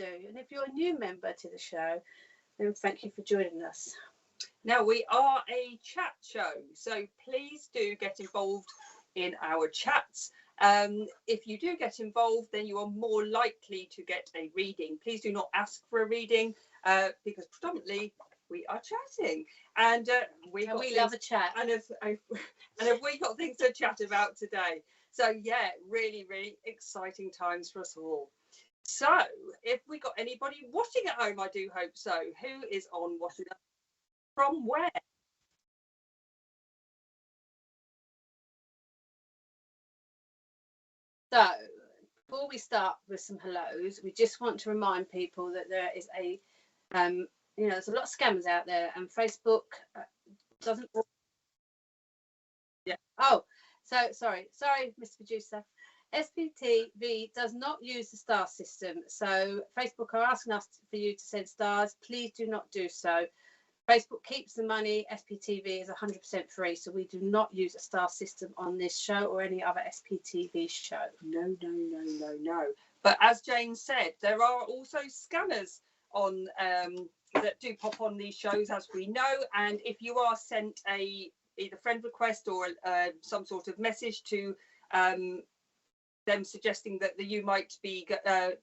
do. And if you're a new member to the show, then thank you for joining us. Now, we are a chat show, so please do get involved in our chats. If you do get involved, then you are more likely to get a reading. Please do not ask for a reading because predominantly we are chatting, and we love a chat. And have we got things to chat about today? So yeah, really, really exciting times for us all. So if we got anybody watching at home, I do hope so. Who is on watching us? From where? So before we start with some hellos, we just want to remind people that there is a there's a lot of scammers out there, and Facebook doesn't. Yeah. Oh, so sorry, Mr. Producer. SPTV does not use the star system, so Facebook are asking us for you to send stars. Please do not do so. Facebook keeps the money. SPTV is 100% free, so we do not use a star system on this show or any other SPTV show. No. But as Jane said, there are also scammers on that do pop on these shows, as we know. And if you are sent either friend request or some sort of message to them suggesting that you might be to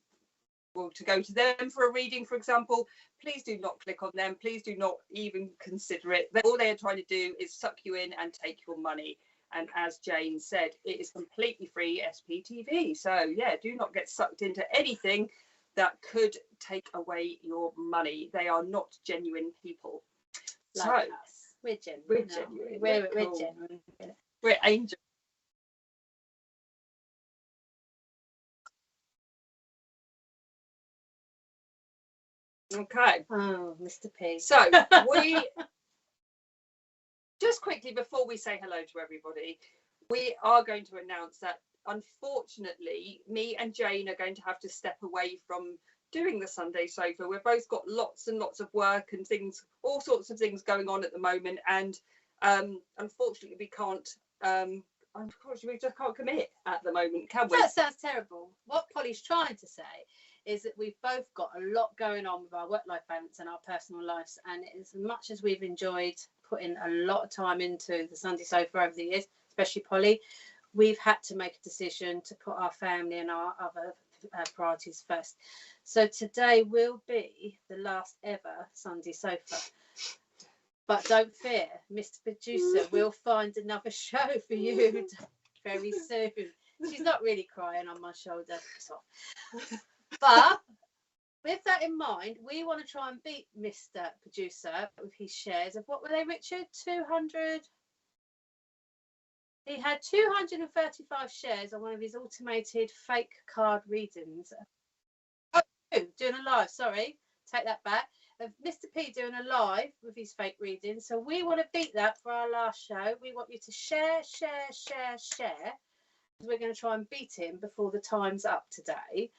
go to them for a reading, for example, please do not click on them. Please do not even consider it. All they're trying to do is suck you in and take your money. And as Jane said, it is completely free SPTV. So yeah, do not get sucked into anything that could take away your money. They are not genuine people. Like us. We're genuine. We're genuine. We're genuine. We're angels. Okay. Oh, Mr. P. So we just quickly before we say hello to everybody, we are going to announce that unfortunately me and Jane are going to have to step away from doing the Sunday Sofa. We've both got lots and lots of work and things, all sorts of things going on at the moment, and unfortunately we can't unfortunately we just can't commit at the moment, can we? That sounds terrible. What Polly's trying to say is that we've both got a lot going on with our work-life balance and our personal lives, and as much as we've enjoyed putting a lot of time into the Sunday Sofa over the years, especially Polly, we've had to make a decision to put our family and our other priorities first. So today will be the last ever Sunday Sofa. But don't fear, Mr. Producer, we'll find another show for you very soon. She's not really crying on my shoulder. But with that in mind, we want to try and beat Mr. Producer with his shares of, what were they, Richard? 200. He had 235 shares on one of his automated fake card readings. Oh, doing a live, sorry, take that back. Of Mr. P doing a live with his fake reading. So we want to beat that for our last show. We want you to share. We're going to try and beat him before the time's up today.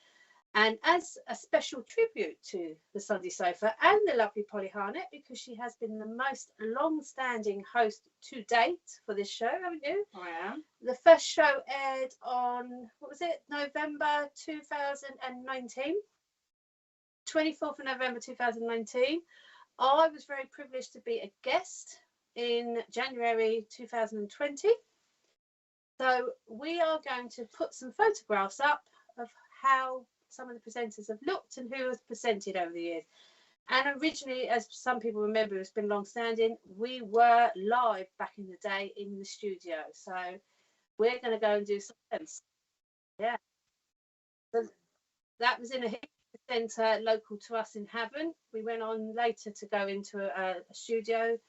And as a special tribute to the Sunday Sofa and the lovely Polly Harnett, because she has been the most long-standing host to date for this show, haven't you? I am. The first show aired on, what was it, November 2019? 24th of November 2019. I was very privileged to be a guest in January 2020. So we are going to put some photographs up of how some of the presenters have looked and who has presented over the years. And originally, as some people remember, it's been long standing, we were live back in the day in the studio. So we're going to go and do some. Yeah. So that was in a centre local to us in Havant. We went on later to go into a studio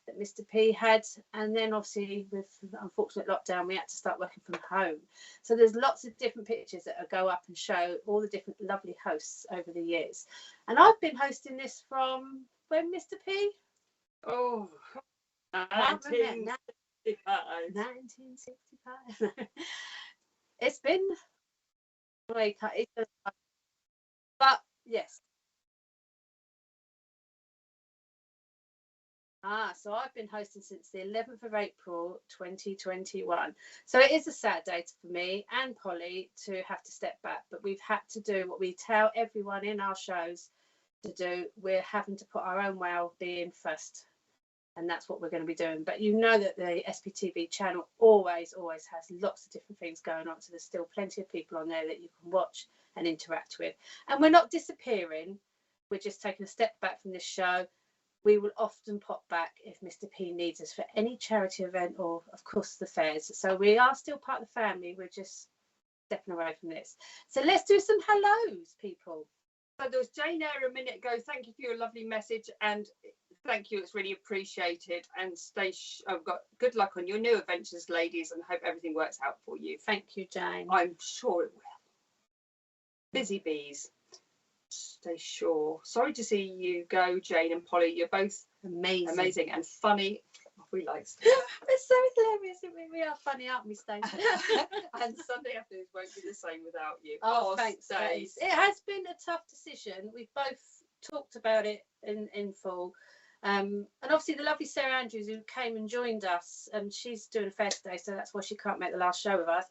that Mr. P had, and then obviously with the unfortunate lockdown we had to start working from home. So there's lots of different pictures that go up and show all the different lovely hosts over the years. And I've been hosting this from when, Mr. P? Oh, 1965. It's been, but yes, So I've been hosting since the 11th of April 2021. So it is a sad day for me and Polly to have to step back, but we've had to do what we tell everyone in our shows to do. We're having to put our own well-being first, and that's what we're going to be doing. But you know that the SPTV channel always has lots of different things going on, so there's still plenty of people on there that you can watch and interact with. And we're not disappearing, we're just taking a step back from this show. We will often pop back if Mr. P needs us for any charity event or, of course, the fairs. So we are still part of the family. We're just stepping away from this. So let's do some hellos, people. So there was Jane Eyre a minute ago. Thank you for your lovely message, and thank you. It's really appreciated. And I've got good luck on your new adventures, ladies, and hope everything works out for you. Thank you, Jane. I'm sure it will. Busy bees. Stay sure. Sorry to see you go, Jane and Polly. You're both amazing and funny. We like stuff. We're so hilarious. We are funny, aren't we, Stacey? And Sunday afternoons won't be the same without you. Oh, thanks, Stacey. It has been a tough decision. We've both talked about it in full. And obviously the lovely Sarah Andrews, who came and joined us, and she's doing a fair today, so that's why she can't make the last show with us.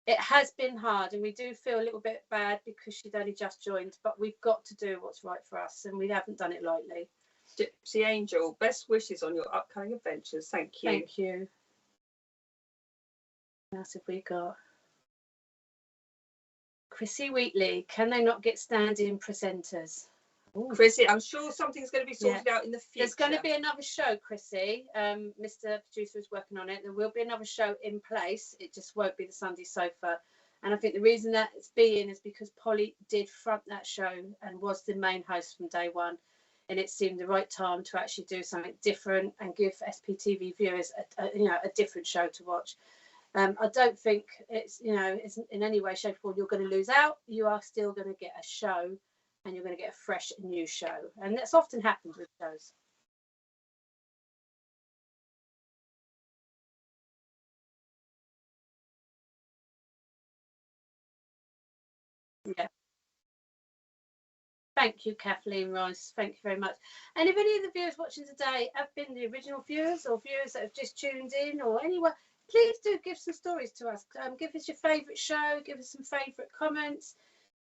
It has been hard, and we do feel a little bit bad because she'd only just joined, but we've got to do what's right for us, and we haven't done it lightly. Gypsy Angel, best wishes on your upcoming adventures. Thank you. Thank you. What else have we got? Chrissy Wheatley, can they not get stand-in presenters? Ooh. Chrissy, I'm sure something's going to be sorted out in the future. There's going to be another show, Chrissy. Mr. Producer is working on it. There will be another show in place. It just won't be the Sunday Sofa. And I think the reason that it's being is because Polly did front that show and was the main host from day one. And it seemed the right time to actually do something different and give SPTV viewers a different show to watch. I don't think it's in any way, shape, or form you're going to lose out. You are still going to get a show, and you're going to get a fresh new show, and that's often happens with shows. Yeah. Thank you, Kathleen Rice. Thank you very much. And if any of the viewers watching today have been the original viewers or viewers that have just tuned in or anyone, please do give some stories to us. Give us your favourite show. Give us some favourite comments.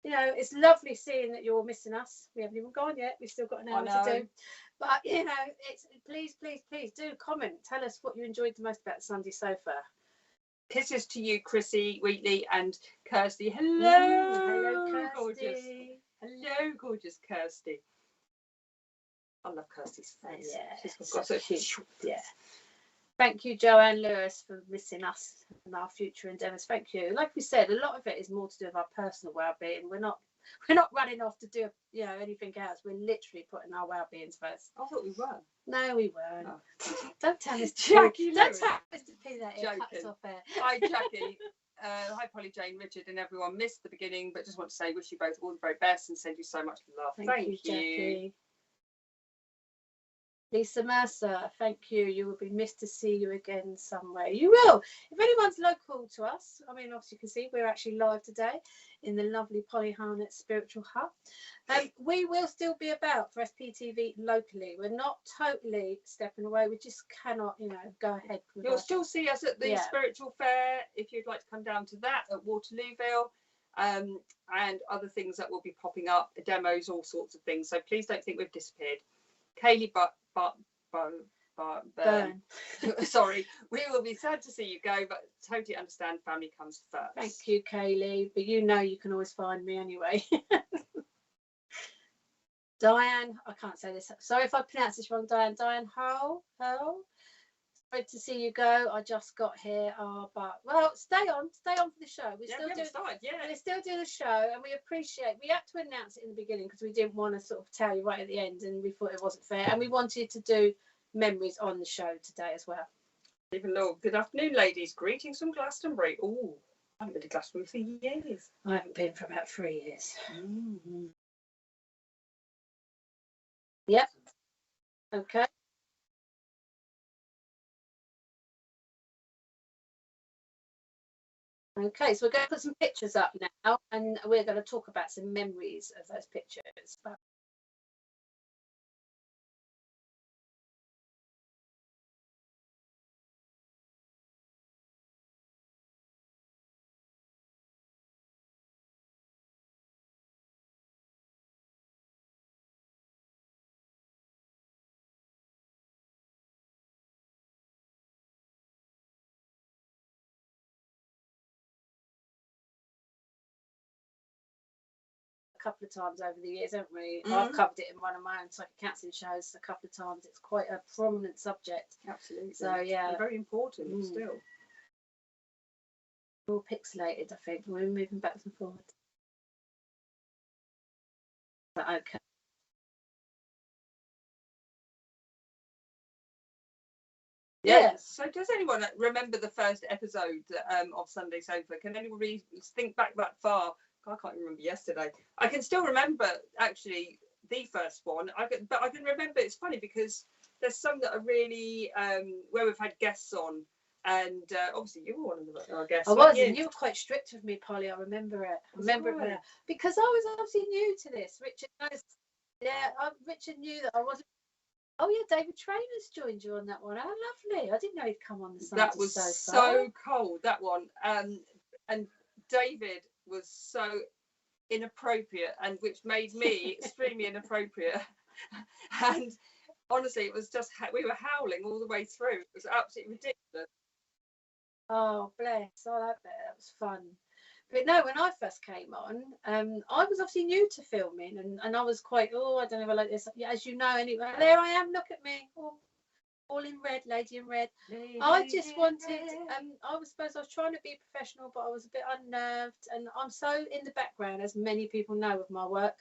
It's lovely seeing that you're missing us. We haven't even gone yet. We've still got an hour to do. But, it's please do comment. Tell us what you enjoyed the most about the Sunday Sofa. Kisses to you, Chrissy Wheatley and Kirsty. Hello. Hello, Kirsty. Gorgeous. Hello, gorgeous Kirsty. I love Kirsty's face. Yeah, she's got so cute. Yeah. Thank you, Joanne Lewis, for missing us and our future endeavours. Thank you. Like we said, a lot of it is more to do with our personal well-being. We're not running off to do anything else. We're literally putting our well-beings first. I thought we were. No, we weren't. Oh. Don't tell us, Jackie. Don't tell Mr. P that it cuts off there. Hi, Jackie. Hi, Polly, Jane, Richard, and everyone. Missed the beginning, but just want to say, wish you both all the very best and send you so much love. Thank you, Jackie. Lisa Mercer, thank you. You will be missed to see you again somewhere. You will. If anyone's local to us, obviously you can see we're actually live today in the lovely Polly Harnett Spiritual Hub. We will still be about for SPTV locally. We're not totally stepping away. We just cannot, go ahead. You'll still see us at the Spiritual Fair if you'd like to come down to that at Waterlooville. And other things that will be popping up, demos, all sorts of things. So please don't think we've disappeared. Kaylee Burn. Sorry, we will be sad to see you go, but totally understand family comes first. Thank you, Kaylee, but you can always find me anyway. Diane, I can't say this. Sorry if I pronounce this wrong, Diane Hull. Sorry to see you go. I just got here. But stay on for the show. We're still doing a show, and we had to announce it in the beginning because we didn't want to sort of tell you right at the end, and we thought it wasn't fair, and we wanted to do memories on the show today as well. Even though, good afternoon, ladies. Greetings from Glastonbury. Oh, I haven't been to Glastonbury for years. I haven't been for about 3 years. Mm-hmm. Yep. Okay. Okay, so we're going to put some pictures up now, and we're going to talk about some memories of those pictures. couple of times over the years, haven't we? I've covered it in one of my own psychic counselling shows a couple of times. It's quite a prominent subject. Absolutely. So yeah, and very important still. All pixelated, I think. We're moving backwards and forwards. But okay. Yeah. So does anyone remember the first episode of Sunday Sofa? Can anyone think back that far? I can't remember yesterday. I can still remember actually the first one. But I can remember. It's funny because there's some that are really where we've had guests on, and obviously you were one of our guests. I was, and you were quite strict with me, Polly. I remember it. I remember it because I was obviously new to this. Richard knows. Yeah, Richard knew that I wasn't. Oh yeah, David Trainor's joined you on that one. How lovely! I didn't know he'd come on the Sunday That was so cold, that one. And David was so inappropriate, and which made me extremely inappropriate. And honestly, it was just we were howling all the way through. It was absolutely ridiculous. Oh bless! Oh, I bet that was fun. But no, when I first came on, I was obviously new to filming, and I was quite, I don't know if I like this. Yeah, as you know, anyway, there I am. Look at me, all in red, lady in red. I just wanted, I suppose I was trying to be professional, but I was a bit unnerved, and I'm so in the background, as many people know with my work.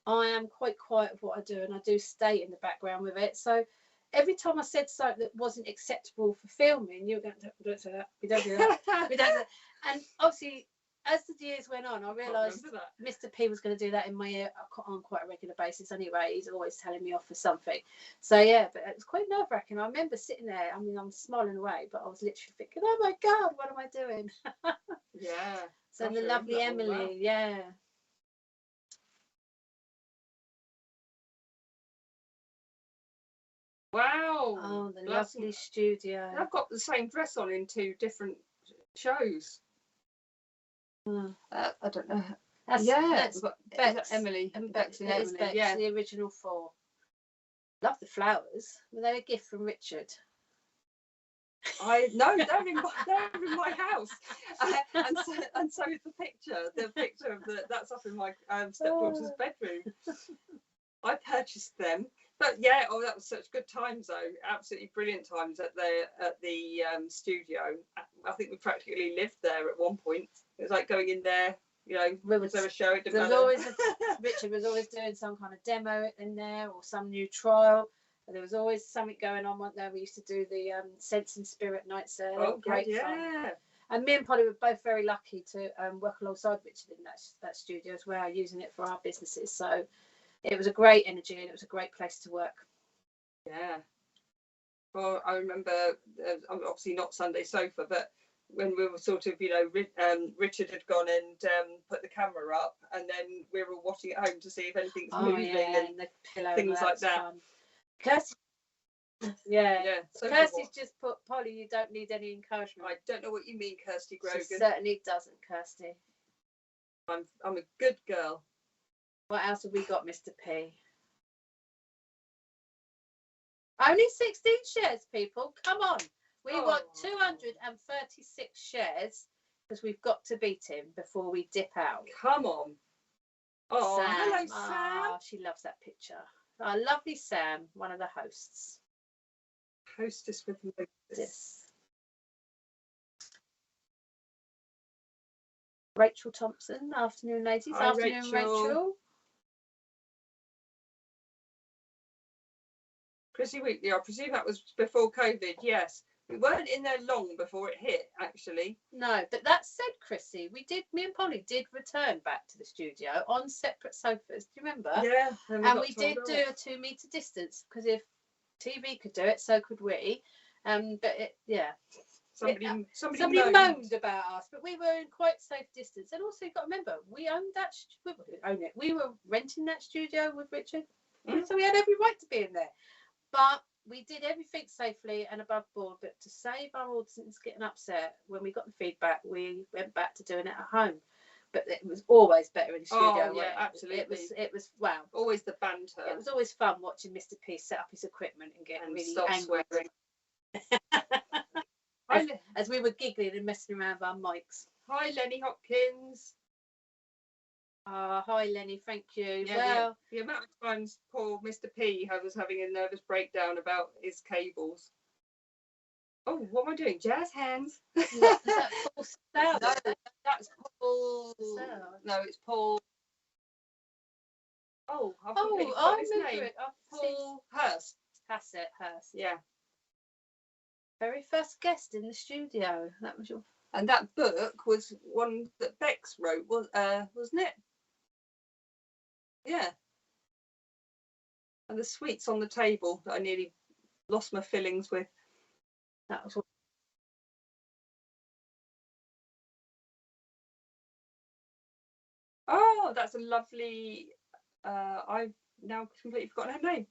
I am quite quiet with what I do, and I do stay in the background with it. So every time I said something that wasn't acceptable for filming, you were going, don't say that. We don't do that. We don't do that. And obviously, as the years went on, I realised Mr. P was going to do that in my ear on quite a regular basis anyway. He's always telling me off for something. So yeah, but it was quite nerve-wracking. I remember sitting there, I mean, I'm smiling away, but I was literally thinking, oh my God, what am I doing? Yeah. So the lovely Emily, yeah. Wow. Oh, the lovely studio. I've got the same dress on in 2 different shows. I don't know. That's Bex, Emily. And Bex, the original 4. Love the flowers. Were they a gift from Richard? No, they're in my house, and so is the picture. The picture of that's up in my stepdaughter's bedroom. I purchased them, but yeah, that was such good times though. Absolutely brilliant times at the studio. I think we practically lived there at one point. It was like going in there. You know, was there a show? Richard was always doing some kind of demo in there or some new trial. There was always something going on there. We used to do the Sense and Spirit nights there. Oh, great fun. And me and Polly were both very lucky to work alongside Richard in that studio as well, using it for our businesses. So it was a great energy and it was a great place to work. Yeah. Well, I remember, obviously not Sunday Sofa, but when we were sort of, Richard had gone and put the camera up, and then we were watching at home to see if anything's moving and the pillow, things like that. Fun. Kirsty, Kirsty's just put, Polly, you don't need any encouragement. I don't know what you mean, Kirsty Grogan. She certainly doesn't, Kirsty. I'm a good girl. What else have we got, Mr. P? Only 16 shares, people. Come on. We want 236 shares because we've got to beat him before we dip out. Come on. Oh, Sam. Hello, Sam. Oh, she loves that picture. Our lovely Sam, one of the hosts. Hostess with Moses. Rachel Thompson, afternoon ladies. Hi, afternoon, Rachel. Chrissy Weekly, I presume that was before COVID, yes. We weren't in there long before it hit, actually. No, but that said, Chrissy, me and Polly did return back to the studio on separate sofas. Do you remember? Yeah. And we did do a 2 metre distance because if TV could do it, so could we. Somebody moaned about us, but we were in quite safe distance. And also, you've got to remember, we owned that. We were renting that studio with Richard, so we had every right to be in there. But we did everything safely and above board. But to save our audience getting upset when we got the feedback, we went back to doing it at home. But it was always better in the studio. Oh, yeah, absolutely. It was wow. Always the banter. It was always fun watching Mr. P set up his equipment and get really angry. As we were giggling and messing around with our mics. Hi, Lenny Hopkins. Oh, hi Lenny, thank you. Yeah, Well, the amount of times poor Mr. P was having a nervous breakdown about his cables. Oh, what am I doing? Jazz hands. is that Paul Stout? No, that's Paul. Stout. No, it's Paul. Oh, I've Oh, completely I forgotten his remember name. it. I've seen Paul Hurst. Hassett, Hurst. Yeah. Very first guest in the studio. That was your. And that book was one that Bex wrote, wasn't it? Yeah. And the sweets on the table that I nearly lost my fillings with. That was. Oh, that's a lovely. I've now completely forgotten her name.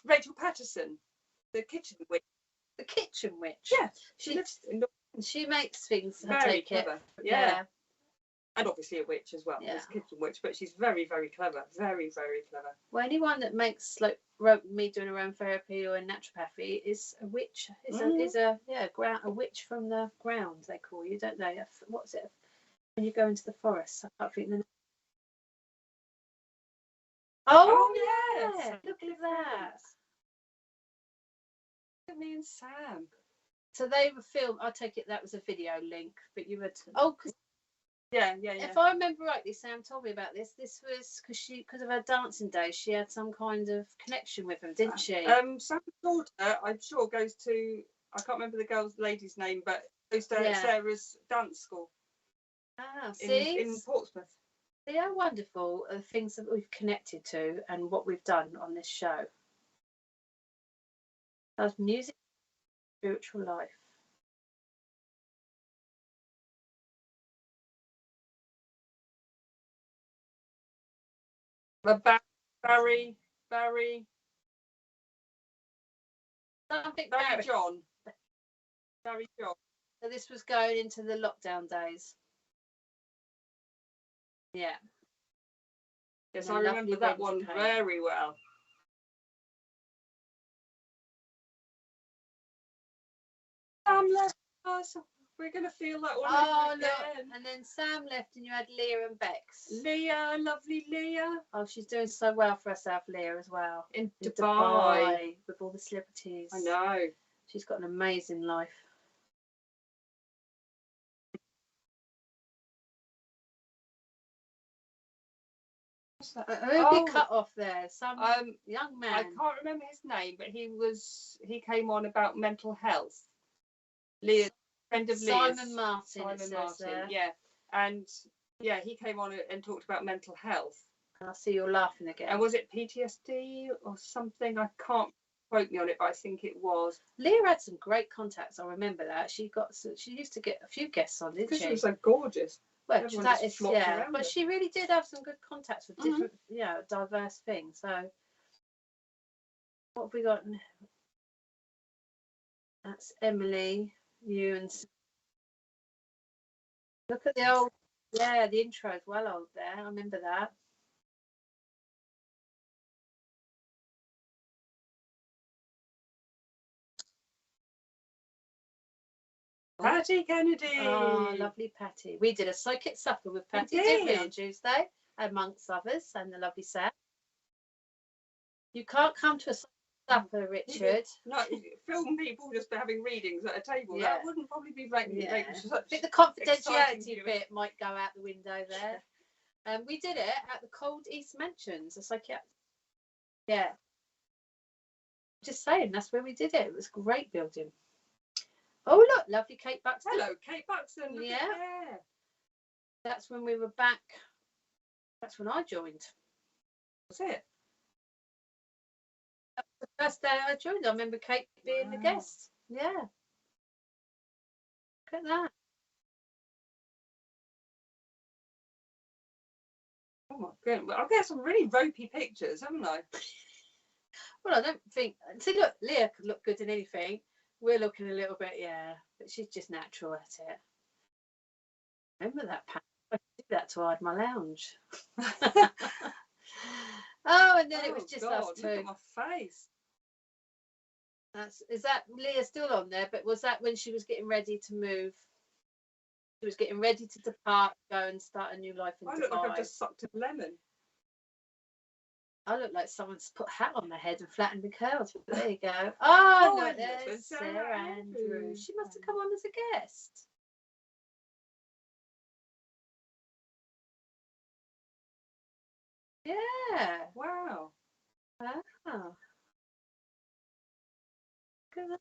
Rachel Patterson, the kitchen witch. The kitchen witch. Yeah, she lives in. She makes things. I Very take clever. it. Yeah. And obviously a witch as well. Yeah. As a kitchen witch, but she's very, very clever. Very, very clever. Well, anyone that makes me doing her own therapy or in naturopathy is a witch. Is a witch from the ground. They call you, don't they? What's it when you go into the forest? I can't think the name. Oh yes. yeah! Look at that. Look at me and Sam. So they were filmed. I take it that was a video link, but you would. Oh, because Yeah. if I remember rightly, Sam told me about this. This was because of her dancing days. She had some kind of connection with him, didn't she? Sam's daughter, I'm sure, goes to. I can't remember the lady's name, but goes to Sarah's dance school. Ah, see, in Portsmouth. See how wonderful are the things that we've connected to and what we've done on this show. That's music, spiritual life. But Barry. Barry John. Barry John. So this was going into the lockdown days. Yeah. Yes, I remember that one very well. Sam left us. We're going to feel that one over again. And then Sam left and you had Leah and Bex. Leah, lovely Leah. Oh, she's doing so well for herself, Leah, as well. In Dubai. With all the celebrities. I know. She's got an amazing life. Who cut off there? Some young man. I can't remember his name, but he came on about mental health. Leah, friend of Leah's. Simon Martin. Simon Martin, yeah. And yeah, he came on and talked about mental health. And I see you're laughing again. And was it PTSD or something? I can't quote me on it, but I think it was. Leah had some great contacts. I remember that. She used to get a few guests on, didn't she? Because she was so gorgeous. Well, that is, yeah. But she really did have some good contacts with different, diverse things. So, what have we got? That's Emily, you and. Look at the old, the intro is well old there. I remember that. Patty Kennedy. Oh, lovely Patty. We did a psychic supper with Patty, didn't we, on Tuesday, amongst others, and the lovely Sam. You can't come to a supper, Richard. No, film people just having readings at a table. Yeah. That wouldn't probably be right. Yeah. I think the confidentiality bit might go out the window there. We did it at the Cold East Mansions, a psychiatric. Yeah. Just saying, that's where we did it. It was a great building. Oh, look, lovely Kate Buxton. Hello, Kate Buxton. Look at there. That's when we were back. That's when I joined. Was it? That was the first day I joined. I remember Kate being the guest. Yeah. Look at that. Oh my goodness. Well, I've got some really ropey pictures, haven't I? Well, I don't think. See, look, Leah could look good in anything. We're looking a little bit, but she's just natural at it. Remember that, Pat? I did that to hide my lounge. Oh, and then it was just us two. Look at my face. Is that Leah still on there? But was that when she was getting ready to move? She was getting ready to depart, go and start a new life in I Dubai. look like I've just sucked a lemon. I look like someone's put a hat on my head and flattened the curls. There you go. Oh, no, and there's there's Sarah Andrews. She must have come on as a guest. Yeah. Wow. Oh. Good.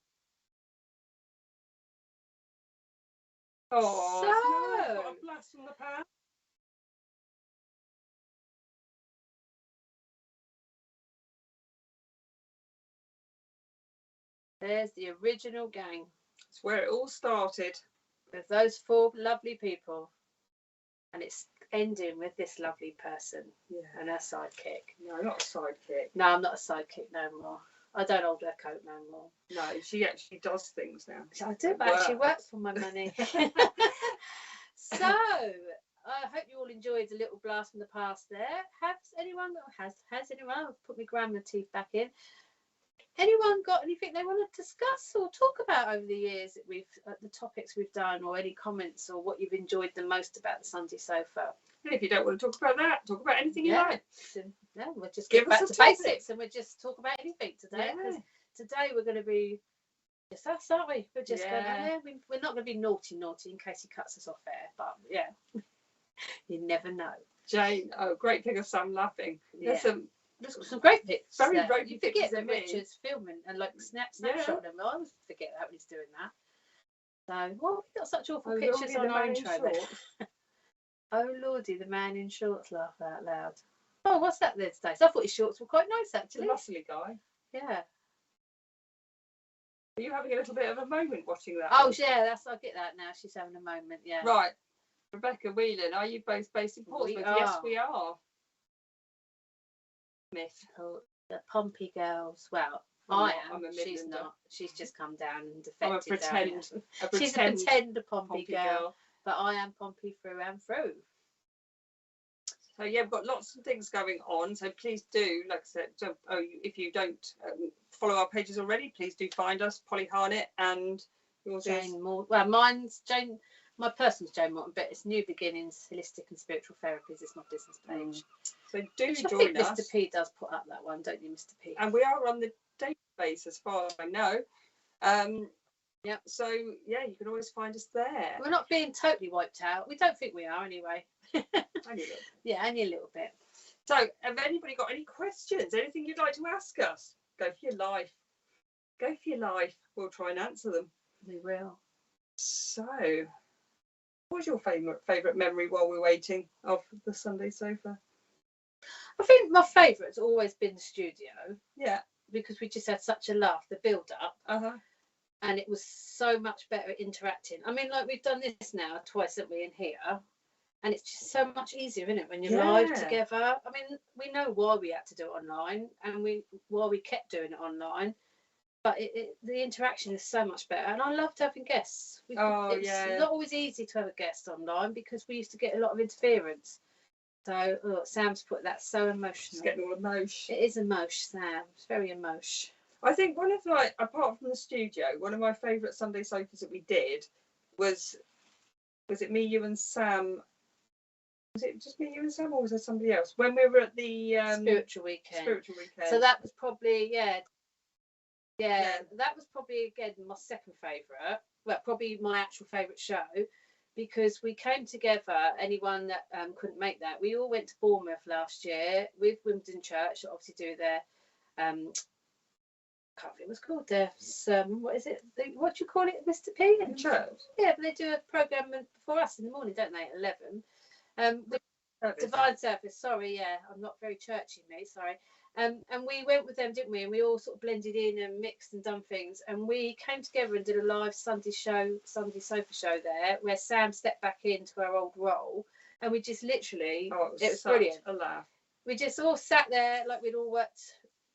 Oh, So, what a blast from the past. there's the original gang It's where it all started. with those 4 lovely people. And it's ending with this lovely person and her sidekick. No, not a sidekick. No, I'm not a sidekick no more. I don't hold her coat no more. No, she actually does things now. I do actually work for my money. So, I hope you all enjoyed a little blast from the past there. Has anyone I'll put my grammar teeth back in. Anyone got anything they want to discuss or talk about over the years that the topics we've done, or any comments, or what you've enjoyed the most about the Sunday sofa? And if you don't want to talk about that, talk about anything you like. Yeah, we'll just Give get back us to a topic. basics, and we'll just talk about anything today. Yeah. Because today we're going to be just us, aren't we? We're just Yeah. we're not going to be naughty in case he cuts us off air, but yeah, you never know. Jane, oh, great pick of Sam laughing. Yeah. There's some great pictures. Very there. great You pictures forget that of me. Richard's filming and like snapshot them. I always forget that when he's doing that. So, well, we've got such awful pictures on our intro there. Oh lordy, the man in shorts, laugh out loud. Oh, what's that there today? So I thought his shorts were quite nice actually. The muscly guy. Yeah. Are you having a little bit of a moment watching that? Oh yeah, I get that now. She's having a moment. Yeah. Right. Rebecca Whelan, are you both based in Portsmouth? Yes, we are. Myth. Oh, the Pompey girls. Well, I'm I am. She's Midlander. not. She's just come down and defected. I'm a pretend. She's a pretend Pompey Pompey girl, but I am Pompey through and through. So yeah, we've got lots of things going on. So please do, like I said, if you don't follow our pages already, please do find us, Polly Harnett, and yours is Jane Morton. Well, mine's Jane. My person's Jane Morton, but it's New Beginnings, Holistic and Spiritual Therapies. It's my business page. So do Which join I us. think Mr. P does put up that one, don't you, Mr. P? And we are on the database as far as I know. Yeah. So yeah, you can always find us there. We're not being totally wiped out. We don't think we are anyway. Only a little. Yeah, only a little bit. So have anybody got any questions? Anything you'd like to ask us? Go for your life. Go for your life. We'll try and answer them. We will. So, what was your favourite memory while we're waiting of the Sunday sofa? I think my favourite's always been the studio. Yeah. Because we just had such a laugh, the build up. And it was so much better interacting. I mean, like we've done this now twice, haven't we, in here? And it's just so much easier, isn't it, when you're live together? I mean, we know why we had to do it online and why we kept doing it online. But the interaction is so much better. And I loved having guests. It's not always easy to have a guest online because we used to get a lot of interference. So, Sam's put that so emotional. It's getting all emotion. It is emotion, Sam. It's very emotion. I think one of apart from the studio, one of my favourite Sunday sofas that we did was it me, you and Sam? Was it just me, you and Sam, or was there somebody else? When we were at the spiritual weekend. So that was probably that was probably again my second favourite. Well, probably my actual favourite show, because we came together. Anyone that couldn't make that, we all went to Bournemouth last year with Wimbledon Church, that obviously do their I can't think what's called their sermon. What is it? What do you call it, Mr. P? In church. Yeah, but they do a programme before us in the morning, don't they? At 11. Divine service. Sorry, yeah, I'm not very churchy, mate. Sorry. And we went with them, didn't we? And we all sort of blended in and mixed and done things. And we came together and did a live Sunday sofa show there, where Sam stepped back into her old role, and we just literally, it was brilliant. A laugh. We just all sat there like we'd all worked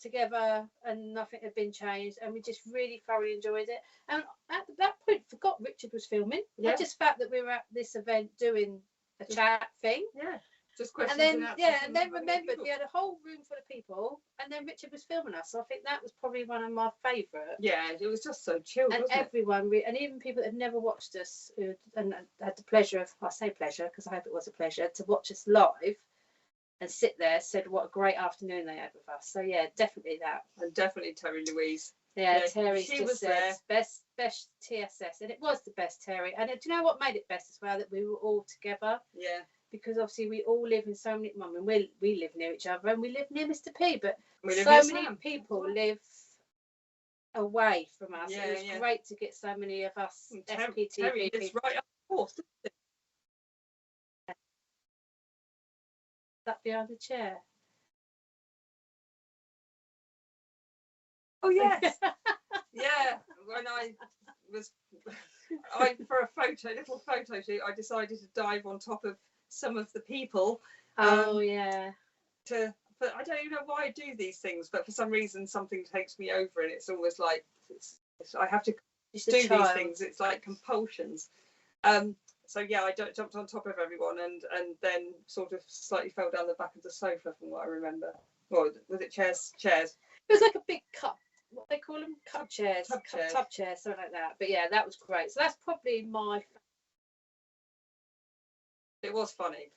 together and nothing had been changed, and we just really thoroughly enjoyed it. And at that point, forgot Richard was filming. I just felt that we were at this event doing a chat thing. Yeah. Just questions and then remembered we had a whole room full of people, and then Richard was filming us, so I think that was probably one of my favourite. Yeah, it was just so chilled, and wasn't everyone and even people that had never watched us and had the pleasure of, I say pleasure because I hope it was a pleasure to watch us live and sit there, said what a great afternoon they had with us. So yeah, definitely that. And definitely Terry Louise. Yeah, Terry she just was said there. best TSS, and it was the best, Terry. And do you know what made it best as well? That we were all together. Yeah. Because obviously we all live in so many. I mean, we live near each other, and we live near Mr. P. But so many people live away from us. Yeah, it was great to get so many of us SPTV Terry lives people. right up north. That behind the chair. Oh yes. Yeah. When I was, for a little photo shoot, I decided to dive on top of some of the people. Oh yeah. But I don't even know why I do these things, but for some reason something takes me over, and it's almost like I have to do these things. It's like compulsions. So yeah, I jumped on top of everyone and then sort of slightly fell down the back of the sofa, from what I remember. Or was it chairs? Chairs. It was like a big cup. What they call them? Cup chairs. Tub chairs, something like that. But yeah, that was great. So that's probably my. It was funny.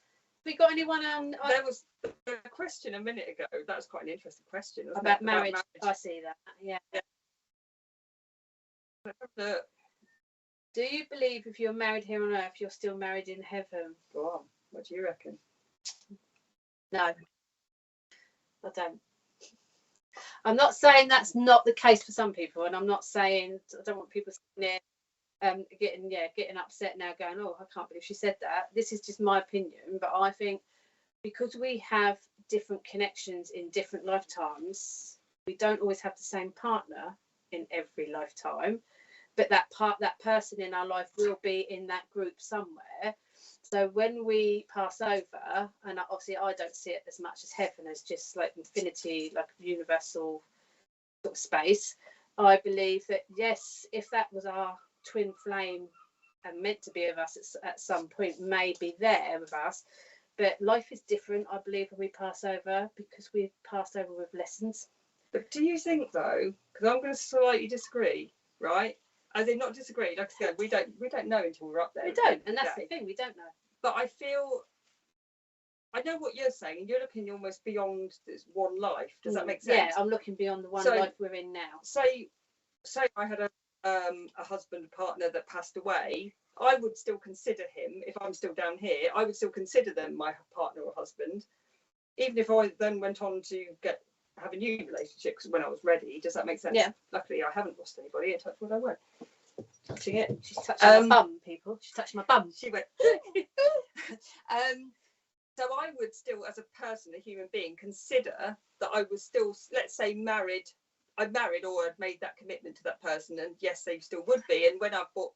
We got anyone on? There was a question a minute ago. That was quite an interesting question. About marriage. I see that. Yeah. Do you believe if you're married here on earth, you're still married in heaven? Go on. What do you reckon? No, I don't. I'm not saying that's not the case for some people, and I'm not saying I don't want people sitting there getting upset now, going, "Oh, I can't believe she said that." This is just my opinion, but I think because we have different connections in different lifetimes, we don't always have the same partner in every lifetime, but that person in our life will be in that group somewhere. So when we pass over, and obviously I don't see it as much as heaven as just like infinity, like universal sort of space, I believe that yes, if that was our twin flame and meant to be with us at some point, may be there with us, but life is different, I believe, when we pass over, because we've passed over with lessons. But do you think though, because I'm going to slightly disagree, right? I did not disagree. Like I said, we don't know until we're up there. We don't, and that's the thing, we don't know. But I know what you're saying, and you're looking almost beyond this one life. Does that make sense? Yeah, I'm looking beyond the one life we're in now. Say I had a husband, partner that passed away. I would still consider him, if I'm still down here, I would still consider them my partner or husband, even if I then went on to have a new relationship when I was ready. Does that make sense? Yeah. Luckily, I haven't lost anybody. In touch with I won't. Touching it. She's touching my bum, people. She's touching my bum. She went. So I would still, as a person, a human being, consider that I was still, let's say, married. I'd married or I'd made that commitment to that person, and yes, they still would be. And when I've brought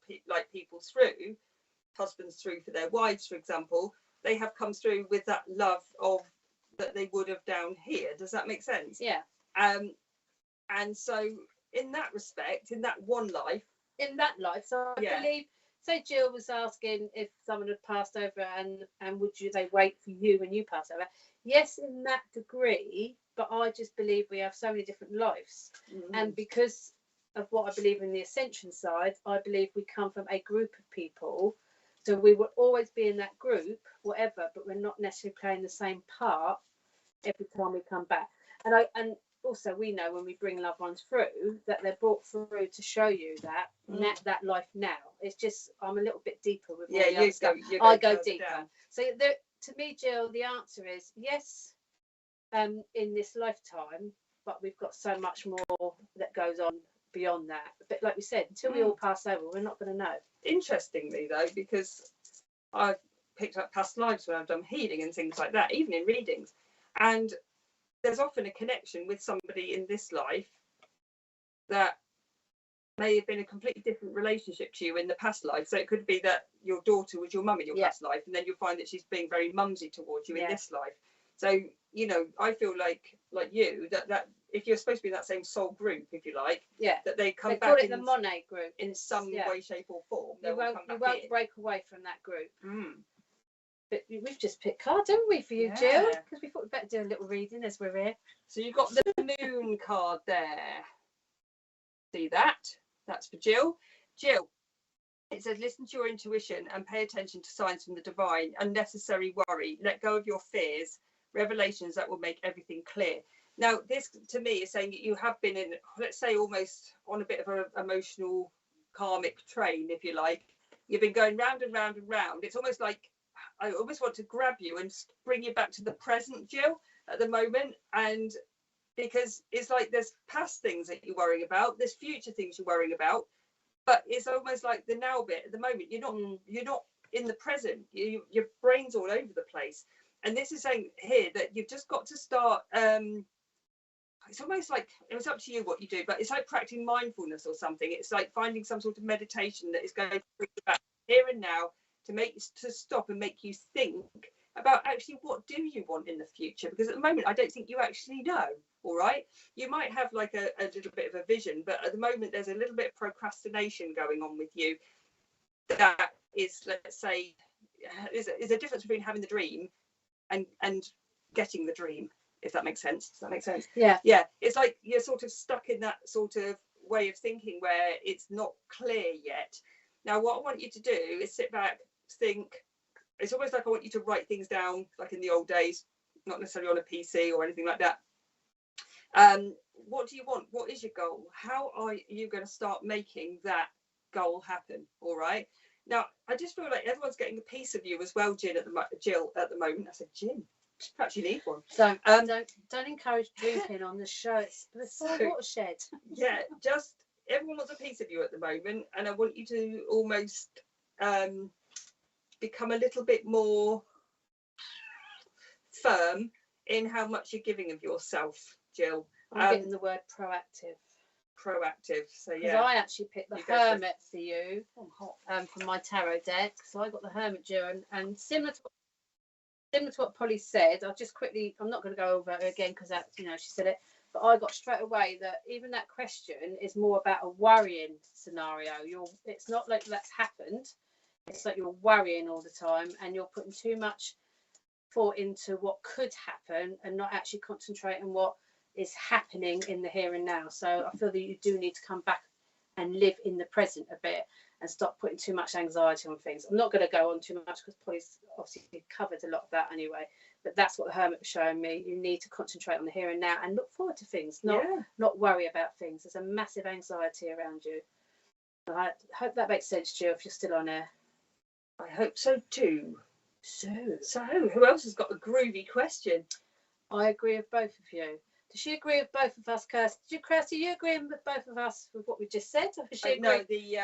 people through, husbands through for their wives, for example, they have come through with that love of that they would have down here. Does that make sense? Yeah. And so in that respect, in that one life. So I believe, say Jill was asking if someone had passed over and would they wait for you when you pass over? Yes, in that degree, but I just believe we have so many different lives. Mm-hmm. And because of what I believe in the ascension side, I believe we come from a group of people. So we will always be in that group, whatever, but we're not necessarily playing the same part every time we come back. And also we know when we bring loved ones through that they're brought through to show you that life now. It's just I'm a little bit deeper with all the other stuff. I go deeper. Down. So to me, Jill, the answer is yes, in this lifetime, but we've got so much more that goes on beyond that. But like we said, until we all pass over, we're not going to know. Interestingly though, because I've picked up past lives when I've done healing and things like that, even in readings, and there's often a connection with somebody in this life that may have been a completely different relationship to you in the past life. So it could be that your daughter was your mum in your past life, and then you'll find that she's being very mumsy towards you in this life. So, you know, I feel like you, that if you're supposed to be in that same soul group, if you like, that they come back. They call it the Monet group. In some way, shape or form. You won't break away from that group. But we've just picked cards, haven't we, for you, Jill? Because we thought we'd better do a little reading as we're here. So you've got the moon card there. See that? That's for Jill. Jill, it says, listen to your intuition and pay attention to signs from the divine. Unnecessary worry. Let go of your fears. Revelations that will make everything clear. Now, this to me is saying that you have been in, let's say, almost on a bit of an emotional karmic train, if you like. You've been going round and round and round. It's almost like I almost want to grab you and bring you back to the present, Jill, at the moment. And because it's like there's past things that you're worrying about, there's future things you're worrying about, but it's almost like the now bit at the moment. You're not in the present. Your brain's all over the place. And this is saying here that you've just got to start. It's almost like, it's up to you what you do, but it's like practicing mindfulness or something. It's like finding some sort of meditation that is going to bring you back here and now to stop and make you think about actually what do you want in the future, because at the moment I don't think you actually know. All right, you might have like a little bit of a vision, but at the moment there's a little bit of procrastination going on with you. That is, let's say, is a difference between having the dream and getting the dream, if that makes sense. Does that make sense? Yeah. It's like you're sort of stuck in that sort of way of thinking where it's not clear yet. Now what I want you to do is sit back, think. It's almost like I want you to write things down like in the old days, not necessarily on a PC or anything like that. What do you want? What is your goal? How are you going to start making that goal happen? All right. Now, I just feel like everyone's getting a piece of you as well, Jill. At the moment, I said, Jim, perhaps you need one. Don't encourage drinking on the show. It's a watershed. Yeah, just everyone wants a piece of you at the moment, and I want you to almost become a little bit more firm in how much you're giving of yourself, Jill. I'm getting the word proactive. So yeah, I actually picked the Hermit for you from my tarot deck. So I got the Hermit, Jill, and similar to what Polly said. I'm not going to go over it again because that, she said it. But I got straight away that even that question is more about a worrying scenario. It's not like that's happened. It's like you're worrying all the time and you're putting too much thought into what could happen and not actually concentrating on what is happening in the here and now. So I feel that you do need to come back and live in the present a bit and stop putting too much anxiety on things. I'm not going to go on too much because Polly's obviously covered a lot of that anyway, but that's what the Hermit was showing me. You need to concentrate on the here and now and look forward to things, not worry about things. There's a massive anxiety around you. I hope that makes sense to you if you're still on air. I hope so too. So who else has got a groovy question? I agree with both of you. Does she agree with both of us, Kirsty? Kirsty, you agreeing with both of us with what we just said? Or she no, the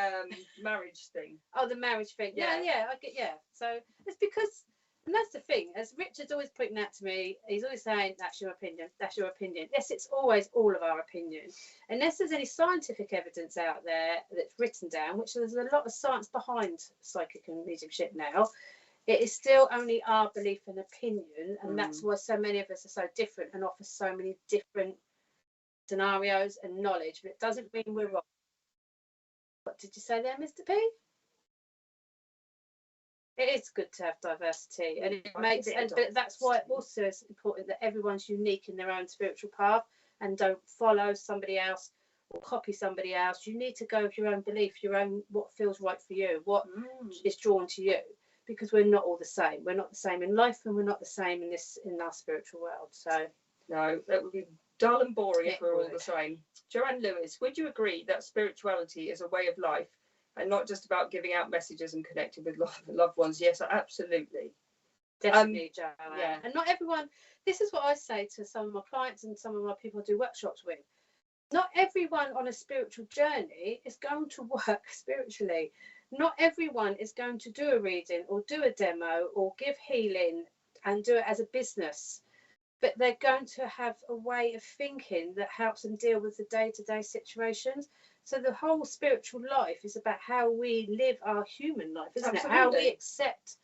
marriage thing. Oh, the marriage thing. Yeah, I get. Yeah. So it's because, and that's the thing. As Richard's always pointing out to me, he's always saying, "That's your opinion. That's your opinion." Yes, it's always all of our opinion, unless there's any scientific evidence out there that's written down, which there's a lot of science behind psychic and mediumship now. It is still only our belief and opinion, and that's why so many of us are so different and offer so many different scenarios and knowledge. But it doesn't mean we're wrong. What did you say there, Mr. P? It is good to have diversity, and but that's why it also is important that everyone's unique in their own spiritual path and don't follow somebody else or copy somebody else. You need to go with your own belief, your own what feels right for you, what is drawn to you. Because we're not all the same. We're not the same in life, and we're not the same in our spiritual world. So no, that would be dull and boring if we're all the same. Joanne Lewis, would you agree that spirituality is a way of life and not just about giving out messages and connecting with loved ones? Yes, absolutely. Definitely, Joanne. Yeah. And not everyone. This is what I say to some of my clients and some of my people I do workshops with. Not everyone on a spiritual journey is going to work spiritually. Not everyone is going to do a reading or do a demo or give healing and do it as a business, but they're going to have a way of thinking that helps them deal with the day-to-day situations. So the whole spiritual life is about how we live our human life, isn't it? How we accept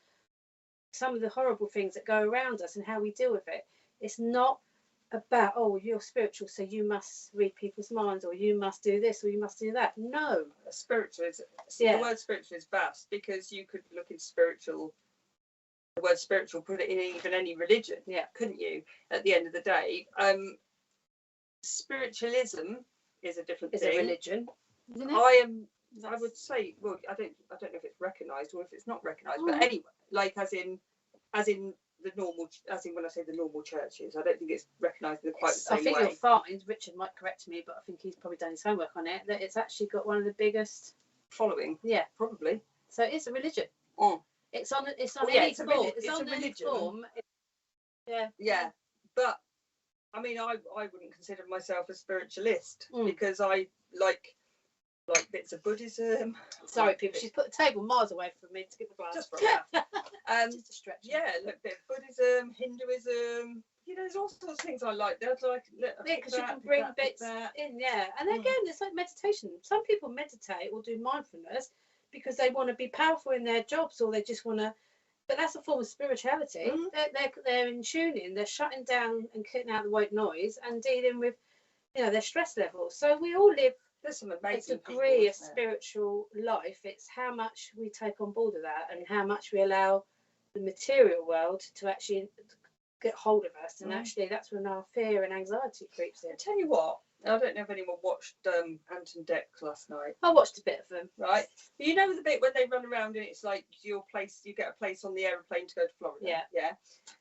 some of the horrible things that go around us and how we deal with it. It's not about, oh, you're spiritual, so you must read people's minds, or you must do this, or you must do that. No. The word spiritual is vast, because you could look in spiritual the word spiritual, put it in even any religion, couldn't you, at the end of the day? Spiritualism is a different thing. It's a religion, isn't it? I would say, well, I don't know if it's recognised or if it's not recognised, but anyway, like as in the normal, as in when I say the normal churches, I don't think it's recognised in quite the same way. I think you'll find, Richard might correct me, but I think he's probably done his homework on it, that it's actually got one of the biggest following. Yeah, probably. So it's a religion. It's on any form. It's on any form. Yeah. But I mean, I wouldn't consider myself a spiritualist because I like bits of Buddhism. Sorry, people. She's put the table miles away from me to get the glass. Just just a stretch. Yeah, look, bit of Buddhism, Hinduism. You know, there's all sorts of things I like. Because you can bring bits in. Yeah, and again, it's like meditation. Some people meditate or do mindfulness because they want to be powerful in their jobs, or they just want to. But that's a form of spirituality. They're in tuning. They're shutting down and cutting out the white noise and dealing with, their stress levels. So we all live. There's some amazing degree of spiritual life. It's how much we take on board of that and how much we allow the material world to actually get hold of us. And actually, that's when our fear and anxiety creeps in. I tell you what, I don't know if anyone watched Anton Deck last night. I watched a bit of them. Right. You know the bit when they run around and it's like you get a place on the aeroplane to go to Florida. Yeah.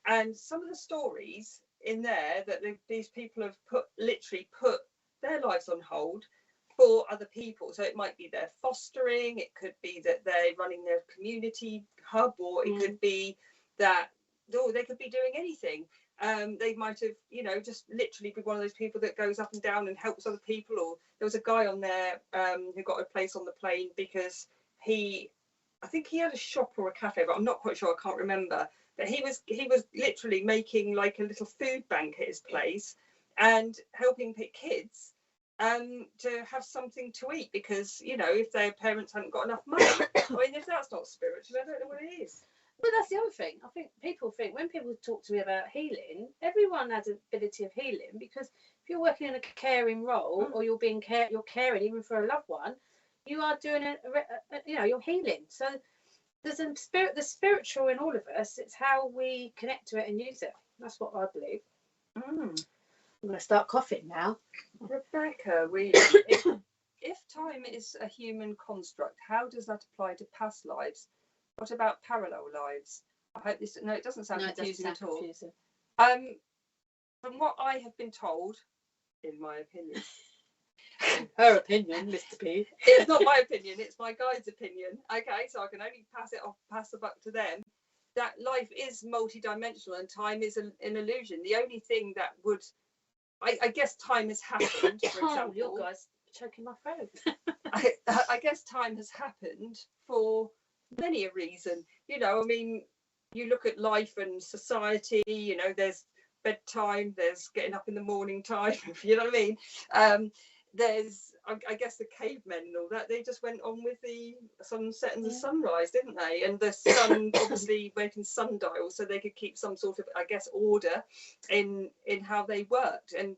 And some of the stories in there that these people have literally put their lives on hold for other people. So it might be they're fostering, it could be that they're running their community hub, or it could be that they could be doing anything. They might have, just literally be one of those people that goes up and down and helps other people. Or there was a guy on there who got a place on the plane because I think he had a shop or a cafe, but I'm not quite sure, I can't remember. But he was literally making like a little food bank at his place and helping pick kids to have something to eat, because if their parents hadn't got enough money. I mean, if that's not spiritual, I don't know what it is. But that's the other thing. I think when people talk to me about healing, everyone has an ability of healing, because if you're working in a caring role or you're caring even for a loved one, you are doing you're healing. So there's the spiritual in all of us. It's how we connect to it and use it. That's what I believe. I'm going to start coughing now. Rebecca, if time is a human construct, how does that apply to past lives? What about parallel lives? I hope this. No, it doesn't sound confusing at all. Confusing. From what I have been told, in my opinion, her opinion, Mr. P. It's not my opinion; it's my guide's opinion. Okay, so I can only pass the buck to them. That life is multidimensional and time is an illusion. The only thing that would, I guess, time has happened. For example, your guy's choking my throat. I guess time has happened for many a reason. I mean, you look at life and society, there's bedtime, there's getting up in the morning time, you know what I mean? There's, I guess, the cavemen and all that, they just went on with the sunset and the sunrise, didn't they? And the sun obviously went in sundials so they could keep some sort of, I guess, order in how they worked. And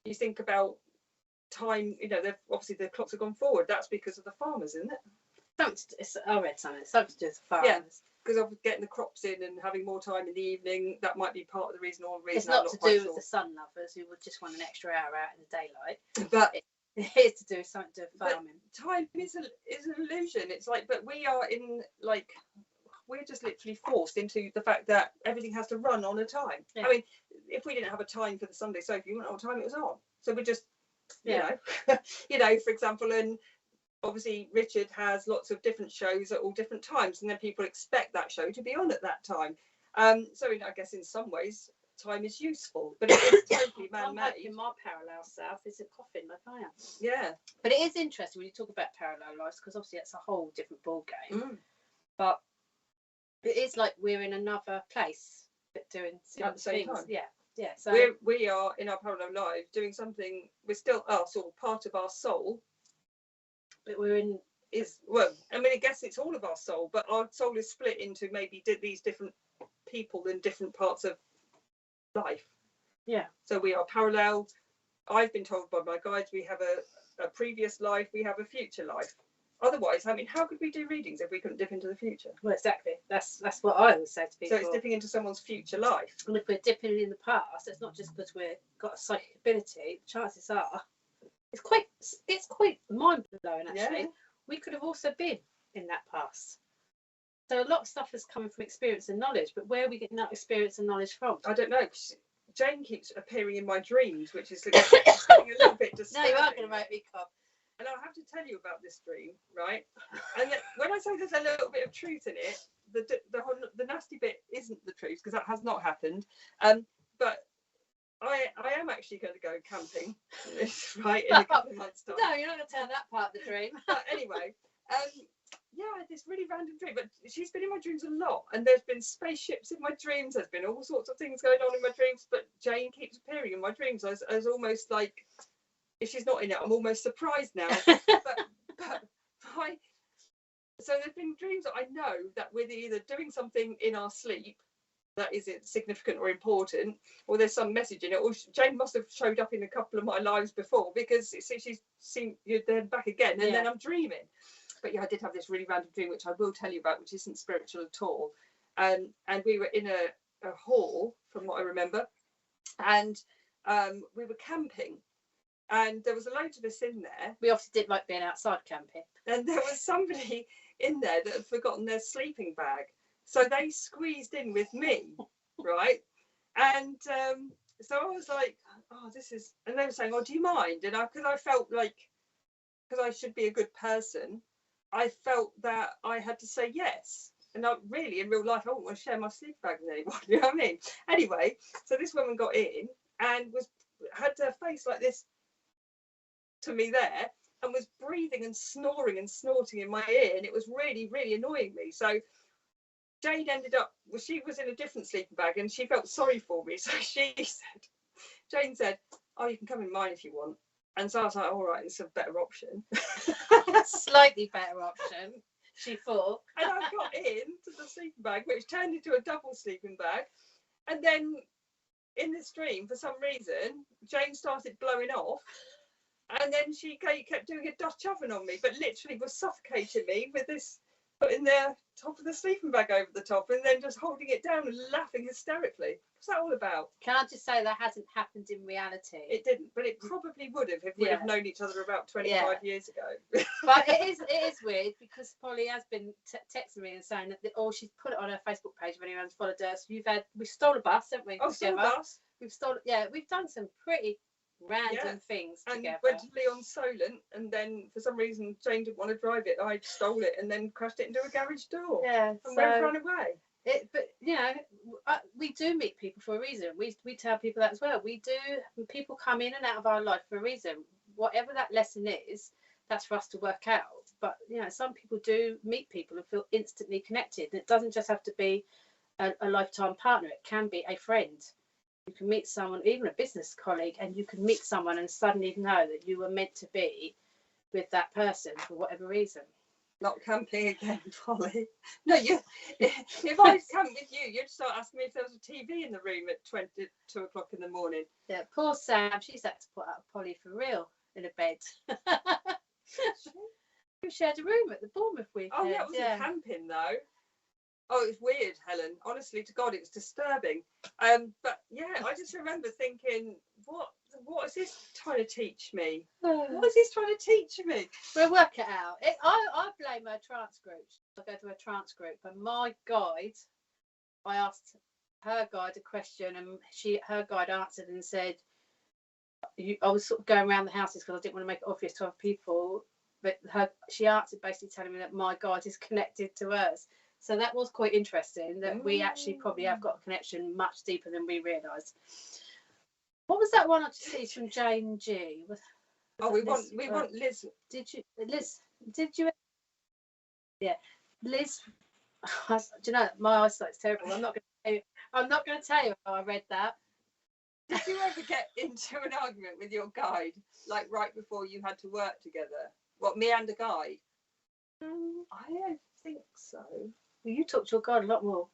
you think about time, obviously the clocks have gone forward. That's because of the farmers, isn't it? I read something. Something to do with the farmers. Yeah, because of getting the crops in and having more time in the evening, that might be part of the reason. It's not to do with the sun lovers who would just want an extra hour out in the daylight. But it is to do something to farming. Time is an illusion. It's like, but we are we're just literally forced into the fact that everything has to run on a time. Yeah. I mean, if we didn't have a time for the Sunday soap, you wouldn't know what time it was on. So we just, for example, and obviously Richard has lots of different shows at all different times, and then people expect that show to be on at that time. So I guess in some ways time is useful, but it's totally man-made. In my parallel self is a coffin like I am. Yeah. But it is interesting when you talk about parallel lives, because obviously it's a whole different ball game. But it is like we're in another place but doing at the same time. Yeah. So we are in our parallel life doing something. We're still us, or part of our soul. But we're in I guess it's all of our soul, but our soul is split into maybe these different people in different parts of life. Yeah. So we are parallel. I've been told by my guides we have a previous life, we have a future life. Otherwise, I mean, how could we do readings if we couldn't dip into the future? Well, exactly. That's what I always say to people. So it's dipping into someone's future life. And if we're dipping in the past, it's not just because we've got a psychic ability. Chances are, it's quite mind blowing actually. Yeah. We could have also been in that past. So a lot of stuff is coming from experience and knowledge, but where are we getting that experience and knowledge from? I don't know. Jane keeps appearing in my dreams, which is getting a little bit disturbing. Now you are going to make me cough. And I'll have to tell you about this dream, right? And when I say there's a little bit of truth in it, the nasty bit isn't the truth, because that has not happened. But I am actually going to go camping, right, in a couple of months' time. No, you're not going to tell that part of the dream. But anyway, yeah, this really random dream. But she's been in my dreams a lot, and there's been spaceships in my dreams. There's been all sorts of things going on in my dreams. But Jane keeps appearing in my dreams as almost like, if she's not in it, I'm almost surprised now. So there's been dreams that I know that we're either doing something in our sleep that is significant or important, or there's some message in it, or Jane must have showed up in a couple of my lives before, because she's seen you then back again, and then I'm dreaming. But yeah, I did have this really random dream, which I will tell you about, which isn't spiritual at all. And we were in a hall, from what I remember, and we were camping. And there was a load of us in there. We obviously did like being outside camping. And there was somebody in there that had forgotten their sleeping bag. So they squeezed in with me, right? And so I was like, oh, this is... And they were saying, oh, do you mind? And because I felt like, because I should be a good person, I felt that I had to say yes. And I really, in real life, I wouldn't want to share my sleeping bag with anyone. You know what I mean? Anyway, so this woman got in and had her face like this to me there, and was breathing and snoring and snorting in my ear, and it was really, really annoying me. So Jane ended up, well, she was in a different sleeping bag, and she felt sorry for me. So Jane said, oh, you can come in mine if you want. And so I was like, all right, it's a better option. Slightly better option, she thought. And I got into the sleeping bag, which turned into a double sleeping bag. And then in this dream, for some reason, Jane started blowing off. And then she kept doing a Dutch oven on me, but literally was suffocating me with this, putting the top of the sleeping bag over the top, and then just holding it down and laughing hysterically. What's that all about? Can I just say that hasn't happened in reality? It didn't, but it probably would have if we'd have known each other about 25 years ago. But it is weird, because Polly has been texting me and saying that, she's put it on her Facebook page if anyone's followed us. We stole a bus, haven't we? Oh, stole a bus. We've done some pretty random things together. And went to Leon Solent, and then for some reason Jane didn't want to drive it. I stole it and then crashed it into a garage door. And ran away. But you know, we do meet people for a reason. We tell people that as well. We do. People come in and out of our life for a reason. Whatever that lesson is, that's for us to work out. But you know, some people do meet people and feel instantly connected. And it doesn't just have to be a lifetime partner. It can be a friend. You can meet someone, even a business colleague, and you can meet someone and suddenly know that you were meant to be with that person for whatever reason. Not camping again, Polly. No, if I camped with you, you'd start asking me if there was a TV in the room at 2 o'clock in the morning. Yeah, poor Sam, she's had to put up Polly for real in a bed. We shared a room at the Bournemouth weekend. Oh, yeah, it wasn't camping, though. Oh, it was weird, Helen. Honestly, to God, it was disturbing. But yeah, I just remember thinking, what is this trying to teach me? What is this trying to teach me? We'll work it out. I blame her trance groups. I go to a trance group, and my guide, I asked her guide a question, and her guide answered and said, I was sort of going around the houses because I didn't want to make it obvious to other people, but she answered basically telling me that my guide is connected to hers. So that was quite interesting, that we actually probably have got a connection much deeper than we realised. What was that one I just see from Jane G? We want Liz. Did you? Yeah, Liz. Do you know, my eyesight's terrible. I'm not going to tell you how I read that. Did you ever get into an argument with your guide, like right before you had to work together? What, me and a guide? I don't think so. Well, you talk to your guide a lot more.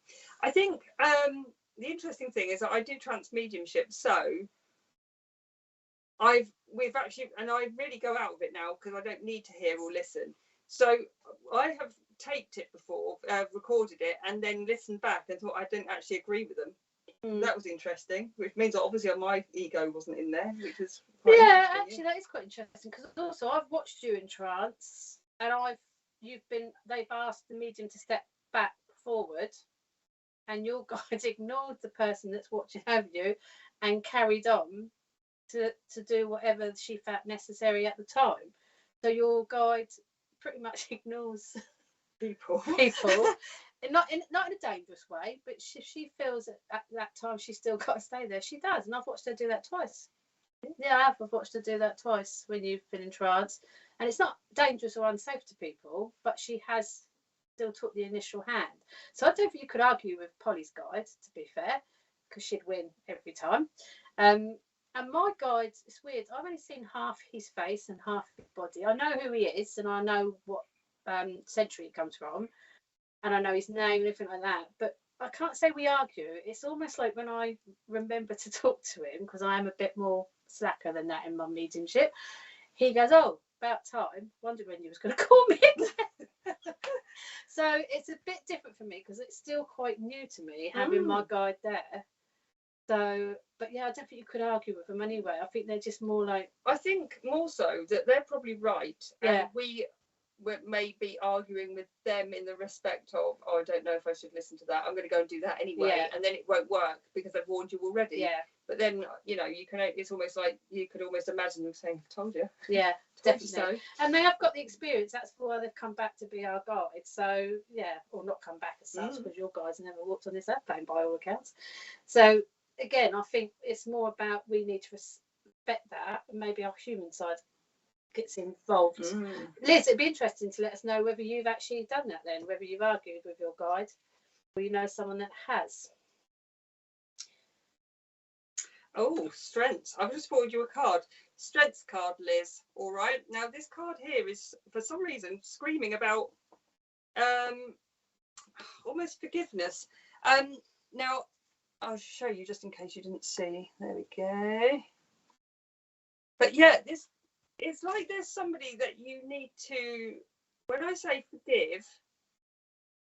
I think the interesting thing is that I do trance mediumship, so we've actually, and I really go out of it now because I don't need to hear or listen. So I have taped it before, recorded it, and then listened back and thought I didn't actually agree with them. That was interesting, which means that obviously my ego wasn't in there, which was quite actually that is quite interesting, because also I've watched you in trance, and they've asked the medium to step back forward, and your guide ignored the person that's watching over you and carried on to do whatever she felt necessary at the time. So your guide pretty much ignores people. And not in a dangerous way, but if she feels at that time she's still got to stay there, she does. And I've watched her do that twice. Yeah, I've watched her do that twice when you've been in trance, and it's not dangerous or unsafe to people, but she has still took the initial hand. So I don't think you could argue with Polly's guide, to be fair, because she'd win every time. And my guide, it's weird, I've only seen half his face and half his body. I know who he is, and I know what century he comes from, and I know his name and everything like that, but I can't say we argue. It's almost like when I remember to talk to him, because I am a bit more slacker than that in my mediumship, he goes, oh, about time, wondered when you was going to call me again. So it's a bit different for me, because it's still quite new to me having my guide there. So, but yeah, I don't think you could argue with them anyway. I think they're just more like, I think more so that they're probably right, Yeah. and we may be arguing with them in the respect of, oh, I don't know if I should listen to that, I'm going to go and do that anyway, Yeah. and then it won't work because I've warned you already. yeah, But then, you know, you can, it's almost like you could almost imagine them saying, told you. yeah, Told you definitely. so. And they have got the experience. That's why they've come back to be our guide. So yeah, or not come back as such, because your guys never walked on this airplane by all accounts. So again, I think it's more about we need to respect that, and maybe our human side gets involved. Liz, it'd be interesting to let us know whether you've actually done that then, whether you've argued with your guide, or you know someone that has. Oh, strengths. I've just forwarded you a card. Strengths card, Liz. All right. Now, this card here is, for some reason, screaming about almost forgiveness. Now, I'll show you just in case you didn't see. There we go. But yeah, this, it's like there's somebody that you need to, when I say forgive,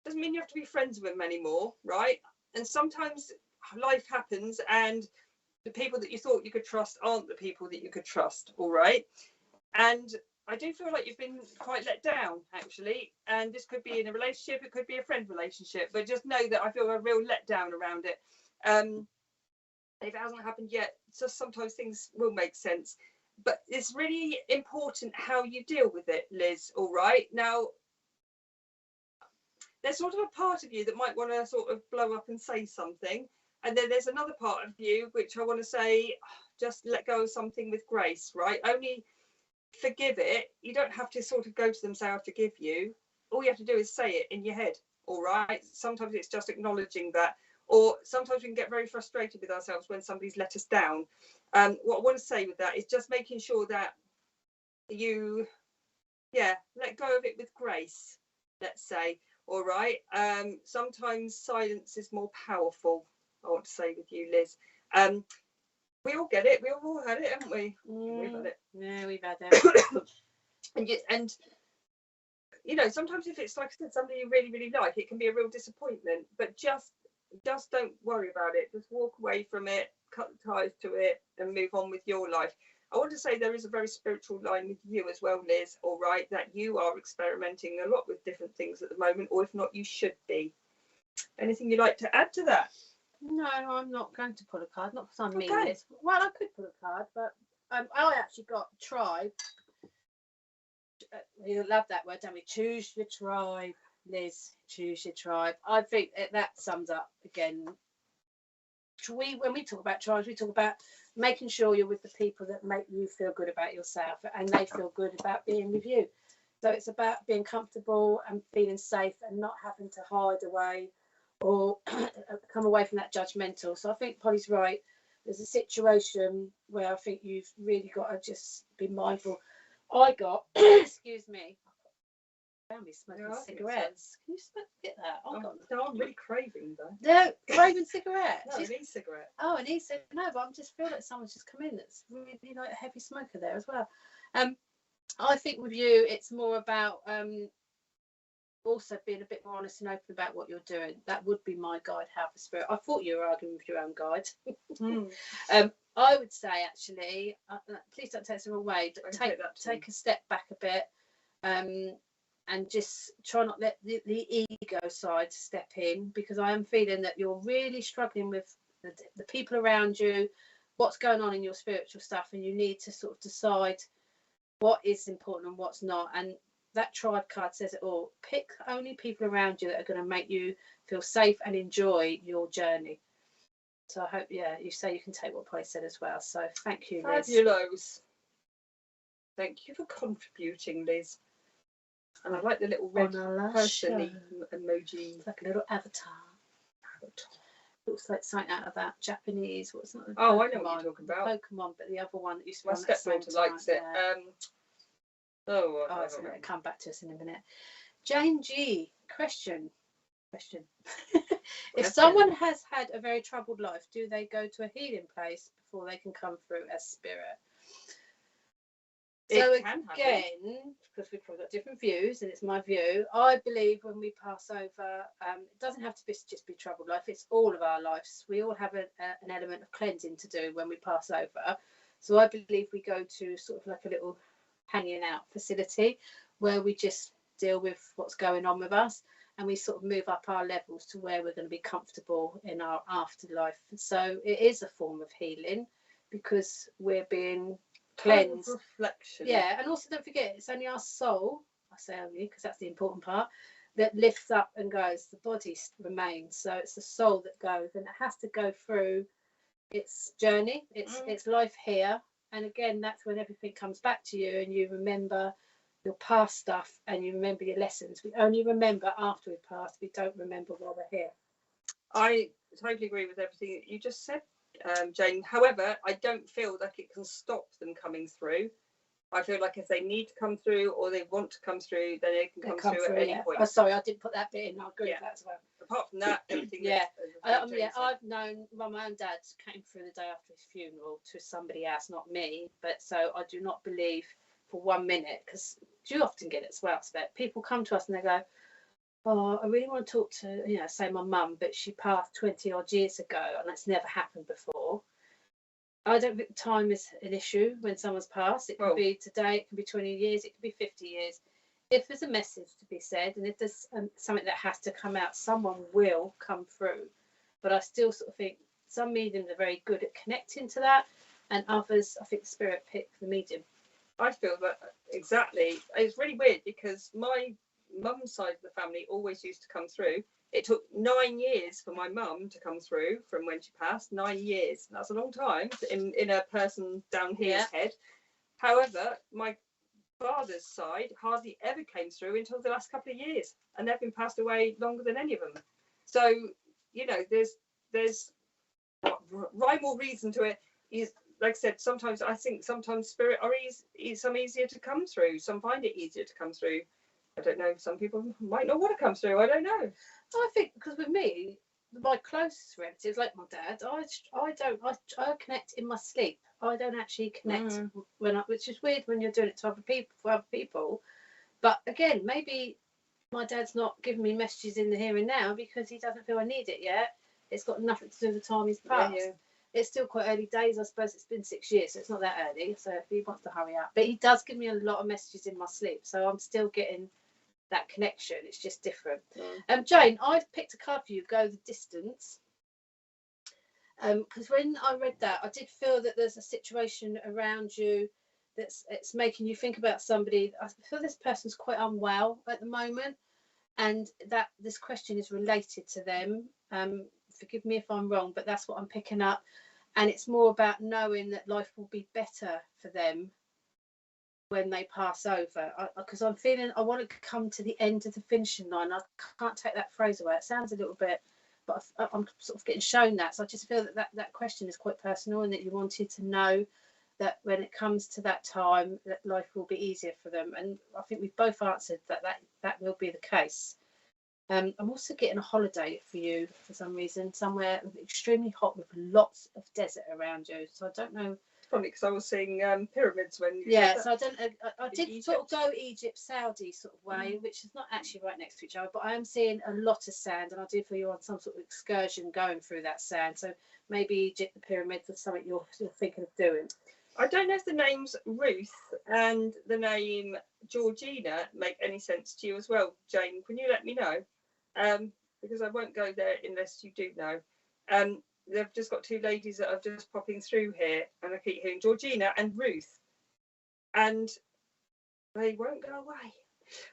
doesn't mean you have to be friends with them anymore, right? And sometimes life happens, and the people that you thought you could trust aren't the people that you could trust, all right? And I do feel like you've been quite let down, actually. And this could be in a relationship, it could be a friend relationship, but just know that I feel a real letdown around it. If it hasn't happened yet, just sometimes things will make sense. But it's really important how you deal with it, Liz, all right? Now, there's sort of a part of you that might want to sort of blow up and say something. And then there's another part of you which I want to say, just let go of something with grace, right? Only forgive it. You don't have to sort of go to them and say, I forgive you. All you have to do is say it in your head, all right? Sometimes it's just acknowledging that. Or sometimes we can get very frustrated with ourselves when somebody's let us down. What I want to say with that is just making sure that you, let go of it with grace, let's say, all right? Sometimes silence is more powerful, I want to say with you, Liz. We all get it. We've all had it, haven't we? We've had it. Yeah, we've had it. and you know, sometimes if it's, like I said, somebody you really, really like, it can be a real disappointment. But just don't worry about it. Just walk away from it, cut the ties to it, and move on with your life. I want to say there is a very spiritual line with you as well, Liz, all right, that you are experimenting a lot with different things at the moment, or if not, you should be. Anything you'd like to add to that? No, I'm not going to pull a card, not because I'm mean. Okay. Well, I could pull a card, but I actually got tribe. You love that word, don't we? Choose your tribe, Liz. Choose your tribe. I think that sums up again. When we talk about tribes, we talk about making sure you're with the people that make you feel good about yourself, and they feel good about being with you. So it's about being comfortable and feeling safe, and not having to hide away or come away from that judgmental. So I think Polly's right. There's a situation where I think you've really got to just be mindful. I got, excuse me, I found me smoking cigarettes. Can you get that? I'm really craving though. No, craving cigarettes. No, an e-cigarette. Oh, an e-cigarette. No, but I just feel like someone's just come in that's really like a heavy smoker there as well. I think with you, it's more about also being a bit more honest and open about what you're doing. That would be my guide, how for spirit. I thought you were arguing with your own guide. I would say, actually, please don't take it the wrong way, but take a step back a bit, and just try not let the ego side step in, because I am feeling that you're really struggling with the people around you, what's going on in your spiritual stuff, and you need to sort of decide what is important and what's not. And that tribe card says it all. Pick only people around you that are going to make you feel safe and enjoy your journey. So I hope, you say you can take what Polly said as well. So thank you, Liz. Fabulous. Thank you for contributing, Liz. And I like the little red person emoji. It's like a little avatar. Looks like something out of that Japanese. What's not? Oh, I know what you're talking about. Pokemon, but the other one that used to. My stepdaughter likes it. It's going to come back to us in a minute. Jane G. Question. If someone has had a very troubled life, do they go to a healing place before they can come through as spirit? So again, because we've probably got different views, and it's my view, I believe when we pass over, it doesn't have to just be troubled life. It's all of our lives. We all have an element of cleansing to do when we pass over. So I believe we go to sort of like a little hanging out facility where we just deal with what's going on with us, and we sort of move up our levels to where we're going to be comfortable in our afterlife. So it is a form of healing because we're being cleansed. Reflection. Yeah, and also don't forget, it's only our soul, I say only because that's the important part, that lifts up and goes. The body remains. So it's the soul that goes, and it has to go through its journey, its life here. And again, that's when everything comes back to you and you remember your past stuff and you remember your lessons. We only remember after we've passed. We don't remember while we're here. I totally agree with everything that you just said, Jane. However, I don't feel like it can stop them coming through. I feel like if they need to come through or they want to come through, then they can come through at any point. Oh, sorry, I didn't put that bit in. I agree with that as well. Apart from that, everything. I've known my own dad came through the day after his funeral to somebody else, not me. But so I do not believe for 1 minute, because you often get it as well. So people come to us and they go, "Oh, I really want to talk to, say my mum, but she passed 20 odd years ago and that's never happened before." I don't think time is an issue when someone's passed. It could be today, it could be 20 years, it could be 50 years. If there's a message to be said and if there's something that has to come out, someone will come through. But I still sort of think some mediums are very good at connecting to that, and others, I think the spirit picked the medium. I feel that exactly. It's really weird because my mum's side of the family always used to come through. It took 9 years for my mum to come through from when she passed. 9 years. That's a long time in a person down here's head. However, my father's side hardly ever came through until the last couple of years, and they've been passed away longer than any of them. So there's rhyme or reason to it. Is like I said, I think sometimes spirit are easier to come through. Some find it easier to come through. I don't know. Some people might not want to come through. I don't know. I think because with me, my closest relatives, like my dad, I connect in my sleep. I don't actually connect which is weird when you're doing it to other people. But again, maybe my dad's not giving me messages in the here and now because he doesn't feel I need it yet. It's got nothing to do with the time he's passed. Yeah. It's still quite early days. I suppose it's been 6 years, so it's not that early. So if he wants to hurry up, but he does give me a lot of messages in my sleep, so I'm still getting that connection. It's just different. Jane, I've picked a card for you. Go the distance. Because when I read that, I did feel that there's a situation around you it's making you think about somebody. I feel this person's quite unwell at the moment, and that this question is related to them. Forgive me if I'm wrong, but that's what I'm picking up. And it's more about knowing that life will be better for them when they pass over. Because I'm feeling I want to come to the end of the finishing line. I can't take that phrase away. It sounds a little bit, but I'm sort of getting shown that. So I just feel that question is quite personal, and that you wanted to know that when it comes to that time, that life will be easier for them. And I think we've both answered that will be the case. I'm also getting a holiday for you for some reason, somewhere extremely hot with lots of desert around you. So I don't know. funny because I was seeing pyramids when you Yeah, said so I don't. I did Egypt. sort of go Egypt, Saudi sort of way, which is not actually right next to each other, but I am seeing a lot of sand, and I do feel you're on some sort of excursion going through that sand. So maybe Egypt, the pyramids, or something you're thinking of doing. I don't know if the names Ruth and the name Georgina make any sense to you as well, Jane. Can you let me know? Because I won't go there unless you do know. They've just got two ladies that are just popping through here, and I keep hearing Georgina and Ruth, and they won't go away.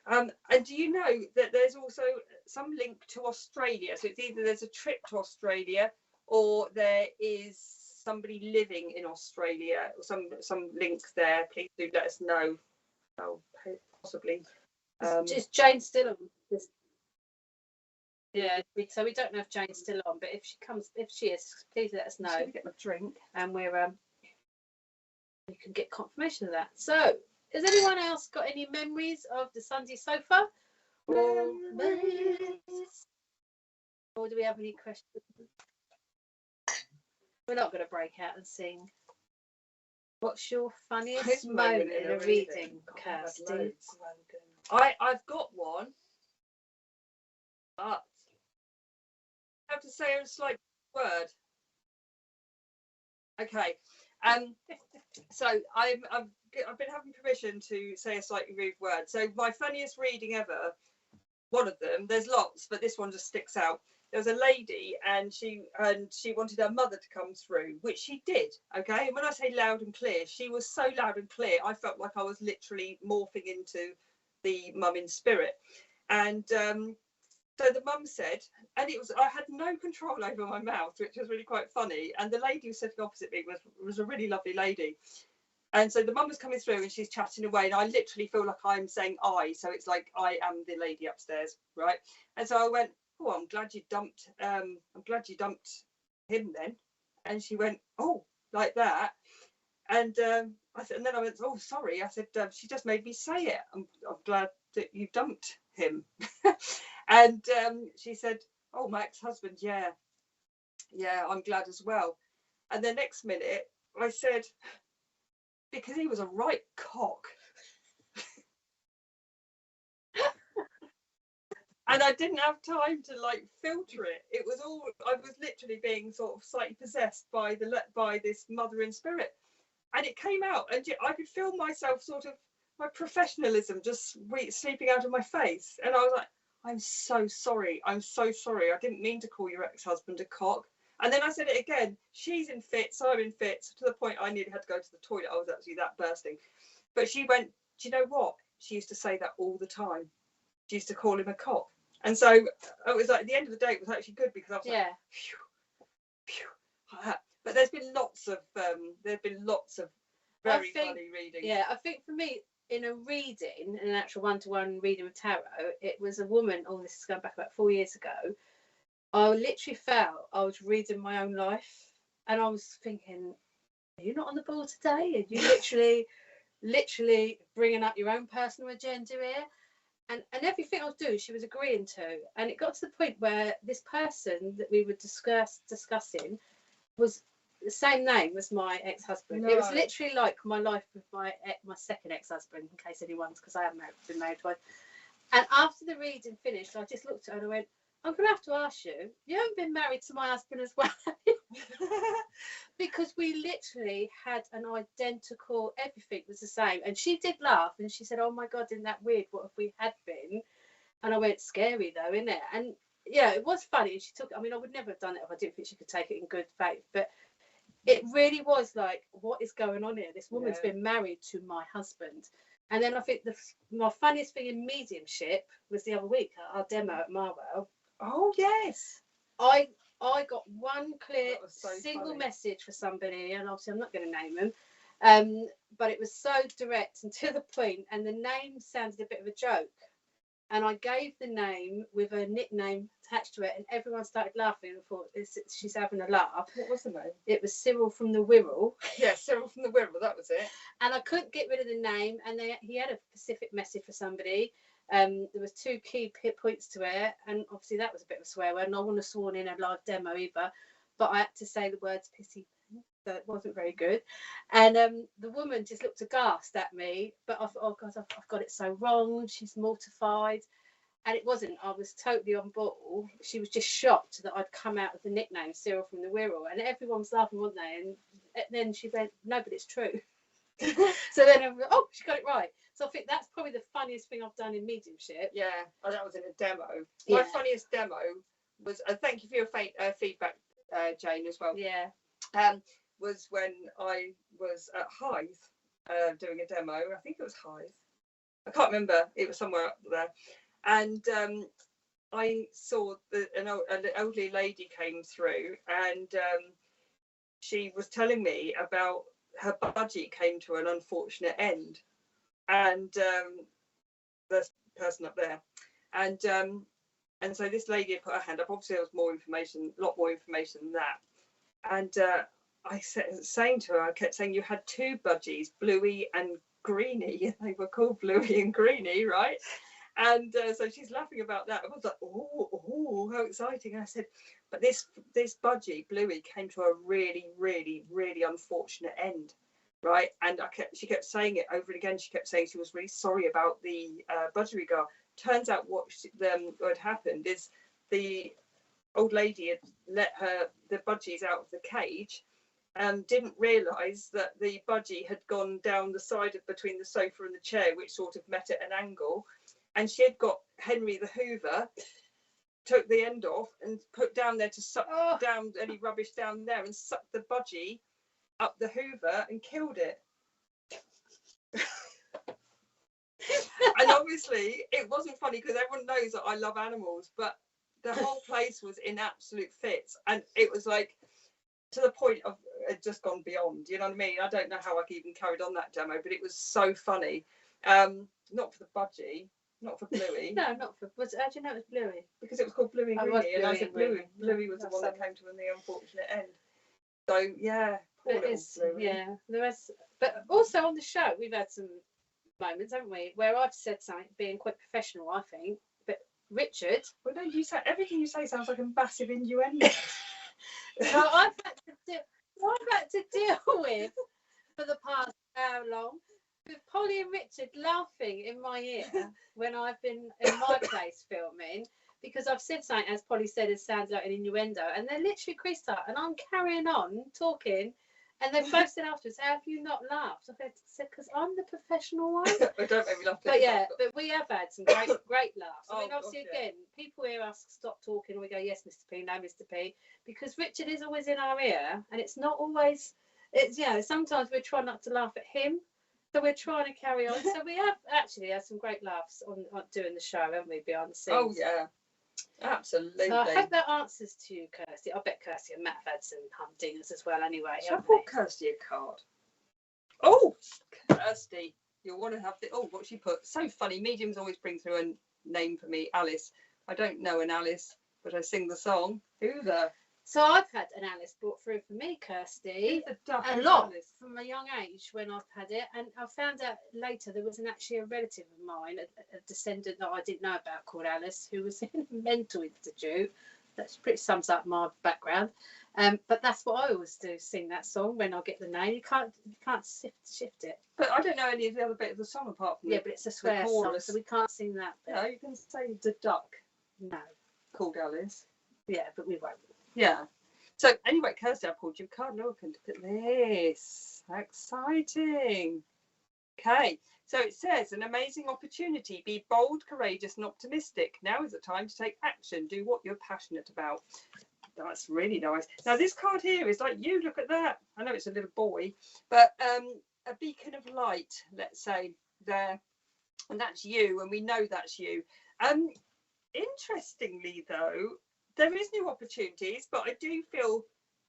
And do you know that there's also some link to Australia? So it's either there's a trip to Australia or there is somebody living in Australia, or some link there. Please do let us know. Oh, possibly. Is Jane still on? Yeah, so we don't know if Jane's still on, but if she is, please let us know. Get my drink, and you can get confirmation of that. So, has anyone else got any memories of the Sunday sofa? Or do we have any questions? We're not going to break out and sing. What's your funniest moment in a reading, Kirsty? I've got one, but I have to say a slight word. Okay. So I've been having permission to say a slightly rude word. So my funniest reading ever, one of them, there's lots, but this one just sticks out. There was a lady and she wanted her mother to come through, which she did. Okay. And when I say loud and clear, she was so loud and clear, I felt like I was literally morphing into the mum in spirit. And so the mum said, and I had no control over my mouth, which was really quite funny. And the lady who was sitting opposite me was a really lovely lady. And so the mum was coming through and she's chatting away, and I literally feel like I'm saying I, so it's like I am the lady upstairs, right? And so I went, oh, I'm glad you dumped him then. And she went, oh, like that. And I said, and then I went, oh, sorry. I said, she just made me say it. I'm glad that you dumped him. And she said, oh, my ex-husband, yeah, I'm glad as well. And the next minute I said, because he was a right cock. And I didn't have time to like filter it. It was all, I was literally being sort of slightly possessed by this mother in spirit. And it came out, and I could feel myself sort of, my professionalism just sleeping out of my face. And I was like, I'm so sorry. I didn't mean to call your ex-husband a cock. And then I said it again. She's in fits, I'm in fits, to the point I nearly had to go to the toilet. I was actually that bursting. But she went, do you know what? She used to say that all the time. She used to call him a cock. And so it was like, at the end of the day, it was actually good, because I was like, phew, phew. But there's been lots of very funny readings. Yeah, I think for me, in a reading, in an actual one-to-one reading with tarot, it was a woman, this is going back about 4 years ago. I literally felt I was reading my own life, and I was thinking, are you not on the ball today? Are you literally bringing up your own personal agenda here? And everything I was doing, she was agreeing to. And it got to the point where this person that we were discussing was the same name as my ex-husband. No. It was literally like my life with my second ex-husband, in case anyone's, because I haven't been married twice. And after the reading finished, I just looked at her and I went, I'm going to have to ask you, you haven't been married to my husband as well? Because we literally had an identical, everything was the same. And she did laugh, and she said, oh my God, isn't that weird? What if we had been? And I went, scary though, isn't it? And yeah, it was funny. And she took, I would never have done it if I didn't think she could take it in good faith. But it really was like, what is going on here? This woman's been married to my husband. And then I think my funniest thing in mediumship was the other week, our demo at Marwell. Oh, yes. I got one clear single message for somebody, and obviously I'm not going to name them, but it was so direct and to the point, and the name sounded a bit of a joke. And I gave the name with a nickname attached to it, and everyone started laughing and thought, she's having a laugh. What was the name? It was Cyril from the Wirral. Yeah, Cyril from the Wirral, that was it. And I couldn't get rid of the name, and he had a specific message for somebody. There was 2 key points to it, and obviously that was a bit of a swear word, and I wouldn't have sworn in a live demo either, but I had to say the words pissy that wasn't very good. And the woman just looked aghast at me, but I thought, oh God, I've got it so wrong. She's mortified. And it wasn't. I was totally on board. She was just shocked that I'd come out with the nickname Cyril from the Wirral. And everyone was laughing, weren't they? And then she went, no, but it's true. So then I went, oh, she got it right. So I think that's probably the funniest thing I've done in mediumship. Yeah, that was in a demo. Yeah. My funniest demo was, thank you for your feedback, Jane, as well. Yeah. Was when I was at Hythe doing a demo. I think it was Hythe. I can't remember. It was somewhere up there. And I saw an elderly lady came through, and she was telling me about her budgie came to an unfortunate end, and the person up there, and so this lady had put her hand up. Obviously, there was more information, a lot more information than that, and I saying to her, I kept saying, you had two budgies, Bluey and Greenie. They were called Bluey and Greenie, right? And so she's laughing about that. I was like, oh, how exciting. And I said, but this budgie, Bluey, came to a really, really, really unfortunate end, right? And she kept saying it over and again. She kept saying she was really sorry about the budgerigar. Turns out what had happened is the old lady had let the budgies out of the cage and didn't realise that the budgie had gone down the side between the sofa and the chair, which sort of met at an angle. And she had got Henry the Hoover, took the end off and put down there to suck down any rubbish down there, and sucked the budgie up the Hoover and killed it. And obviously it wasn't funny because everyone knows that I love animals, but the whole place was in absolute fits, and it was like to the point of it just gone beyond. You know what I mean? I don't know how I even carried on that demo, but it was so funny. Not for the budgie. Not for Bluey. No, not for. How do you know it was Bluey? Because it was called Bluey and Greenie, and I said Bluey. Bluey was the one that came to the unfortunate end. So yeah, poor little Bluey. Yeah, there was. But also on the show, we've had some moments, haven't we, where I've said something being quite professional, I think. But Richard, well, no, you say everything you say sounds like a massive innuendo. well, I've had to deal with for the past how long? With Polly and Richard laughing in my ear when I've been in my place filming, because I've said something, as Polly said, it sounds like an innuendo, and they're literally creased up, and I'm carrying on talking, and they've both said afterwards, how have you not laughed? I said, because I'm the professional one. I don't make me laugh. But yeah, but we have had some great laughs. I mean, obviously, again, people hear us stop talking, and we go, yes, Mr. P, no, Mr. P, because Richard is always in our ear, and it's not always, it's, you know, sometimes we try not to laugh at him. So we're trying to carry on. So we have actually had some great laughs on doing the show, haven't we, behind the scenes? Oh, yeah. Absolutely. So I hope that answers to you, Kirsty. I bet Kirsty and Matt have had some humdingers as well anyway. Shall I put Kirsty a card? Oh, Kirsty. You'll want to have the... Oh, what she put. So funny. Mediums always bring through a name for me. Alice. I don't know an Alice, but I sing the song. Hoover. So I've had an Alice brought through for me, Kirsty, a lot from a young age when I've had it, and I found out later there was actually a relative of mine, a descendant that I didn't know about called Alice, who was in a mental institute. That pretty sums up my background. But that's what I always do, sing that song when I get the name. You can't shift it. But I don't know any of the other bit of the song apart from but it's a swear song, so we can't sing that bit. No, you can say the duck. No. Called Alice. Yeah, but we won't. Yeah. So anyway, Kirsty, I pulled your card. Look, and look at this. How exciting. Okay. So it says, an amazing opportunity. Be bold, courageous, and optimistic. Now is the time to take action. Do what you're passionate about. That's really nice. Now this card here is like you. Look at that. I know it's a little boy, but a beacon of light, let's say, there. And that's you, and we know that's you. Interestingly, though, there is new opportunities, but I do feel,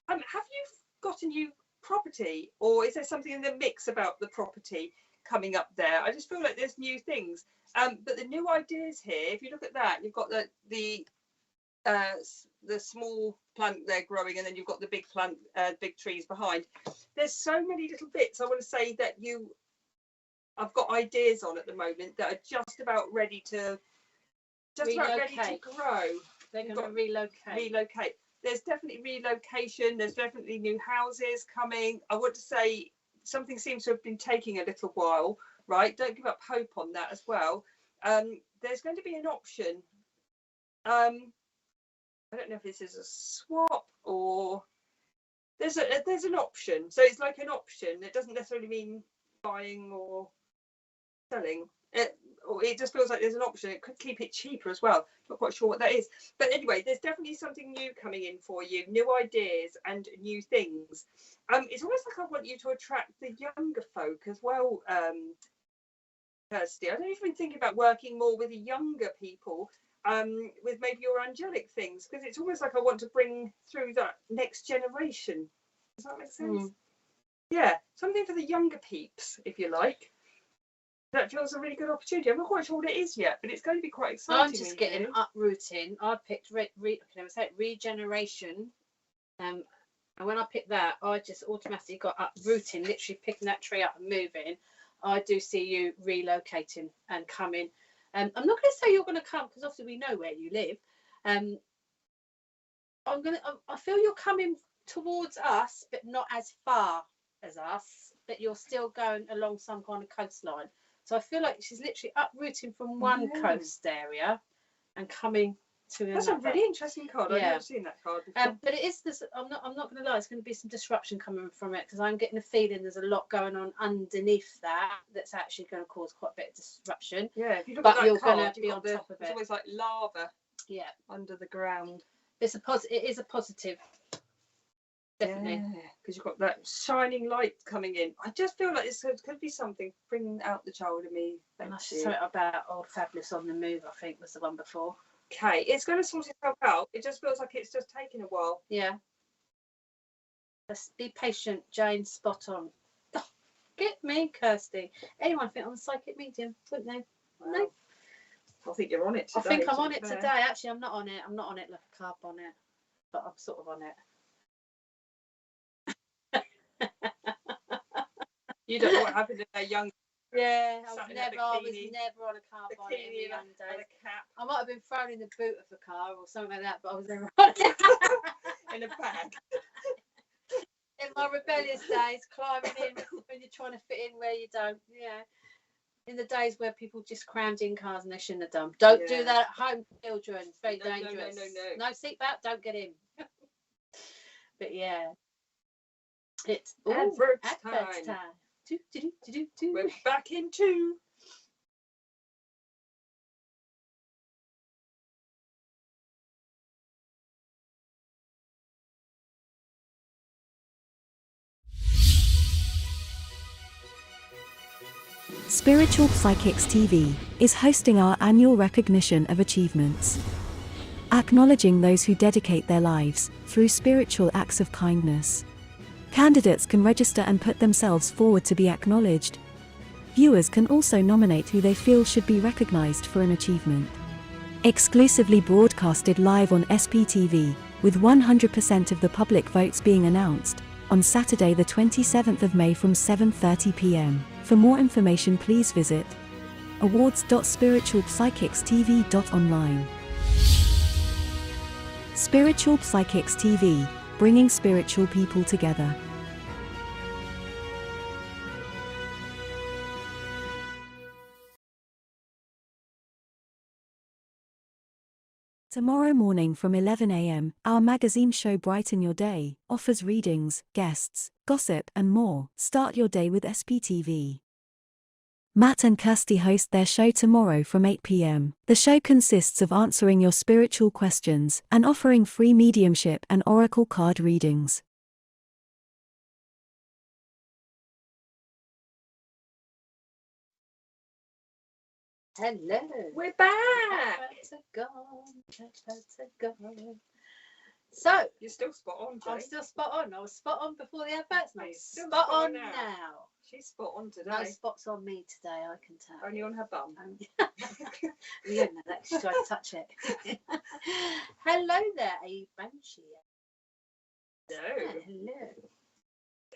have you got a new property, or is there something in the mix about the property coming up there? I just feel like there's new things. But the new ideas here, if you look at that, you've got the small plant there growing, and then you've got the big plant, big trees behind. There's so many little bits I want to say that I've got ideas on at the moment that are just about ready to grow. They're going to relocate. there's definitely relocation. There's definitely new houses coming. I want to say something seems to have been taking a little while, right? Don't give up hope on that as well. There's going to be an option. I don't know if this is a swap or there's an option. So it's like an option. It doesn't necessarily mean buying or selling. It just feels like there's an option. It could keep it cheaper as well. Not quite sure what that is. But anyway, there's definitely something new coming in for you, new ideas and new things. It's almost like I want you to attract the younger folk as well, Kirsty. I don't know if you've been thinking about working more with the younger people, with maybe your angelic things, because it's almost like I want to bring through that next generation. Does that make sense? Yeah, something for the younger peeps, if you like. That feels a really good opportunity. I'm not quite sure what it is yet, but it's going to be quite exciting. I'm just getting uprooting. I picked regeneration. And when I picked that, I just automatically got uprooting, literally picking that tree up and moving. I do see you relocating and coming. I'm not going to say you're going to come because obviously we know where you live. I feel you're coming towards us, but not as far as us. But you're still going along some kind of coastline. So I feel like she's literally uprooting from one coast area and coming to another. That's a really interesting card. I've never seen that card before. But it is this. I'm not going to lie. It's going to be some disruption coming from it because I'm getting a feeling there's a lot going on underneath that's actually going to cause quite a bit of disruption. Yeah, if you look at that card, going to be on top of it. It's always like lava. Yeah, under the ground. It is a positive. Definitely, because you've got that shining light coming in. I just feel like this could be something bringing out the child in me. And I should something about Old Fabulous on the Move. I think was the one before. Okay, it's going to sort itself out. It just feels like it's just taking a while. Yeah. Let's be patient, Jane. Spot on. Oh, get me, Kirsty. Anyone think I'm a psychic medium? Wouldn't they? Wow. No. I think you're on it today. I think I'm on it today. Actually, I'm not on it. I'm not on it like a carb on it, but I'm sort of on it. You don't know what happened to their young. Yeah, I was never on a car bonnet in the young days. I might have been thrown in the boot of the car or something like that, but I was never on it. In a bag. In my rebellious days, climbing in when you're trying to fit in where you don't. Yeah. In the days where people just crammed in cars and they shouldn't have done. Don't do that at home, children. It's very dangerous. No seatbelt, don't get in. But yeah. It's advert time. We're back into Spiritual Psychics TV is hosting our annual recognition of achievements, acknowledging those who dedicate their lives through spiritual acts of kindness. Candidates can register and put themselves forward to be acknowledged. Viewers can also nominate who they feel should be recognized for an achievement. Exclusively broadcasted live on sptv, with 100% of the public votes being announced, on Saturday the 27th of May from 7:30 p.m. For more information please visit awards.spiritualpsychicstv.online. Spiritual Psychics TV, bringing spiritual people together. Tomorrow morning from 11 a.m., our magazine show Brighten Your Day offers readings, guests, gossip and more. Start your day with SPTV. Matt and Kirsty host their show tomorrow from 8 p.m. The show consists of answering your spiritual questions and offering free mediumship and oracle card readings. Hello. We're back. So you're still spot on, Jane. I'm still spot on. I was spot on before the adverts. Now spot on now. She's spot on today. No spots on me today, I can tell. Only on her bum. You don't know that. She's trying to touch it. Hello there, a Banshee. Hello. Hello.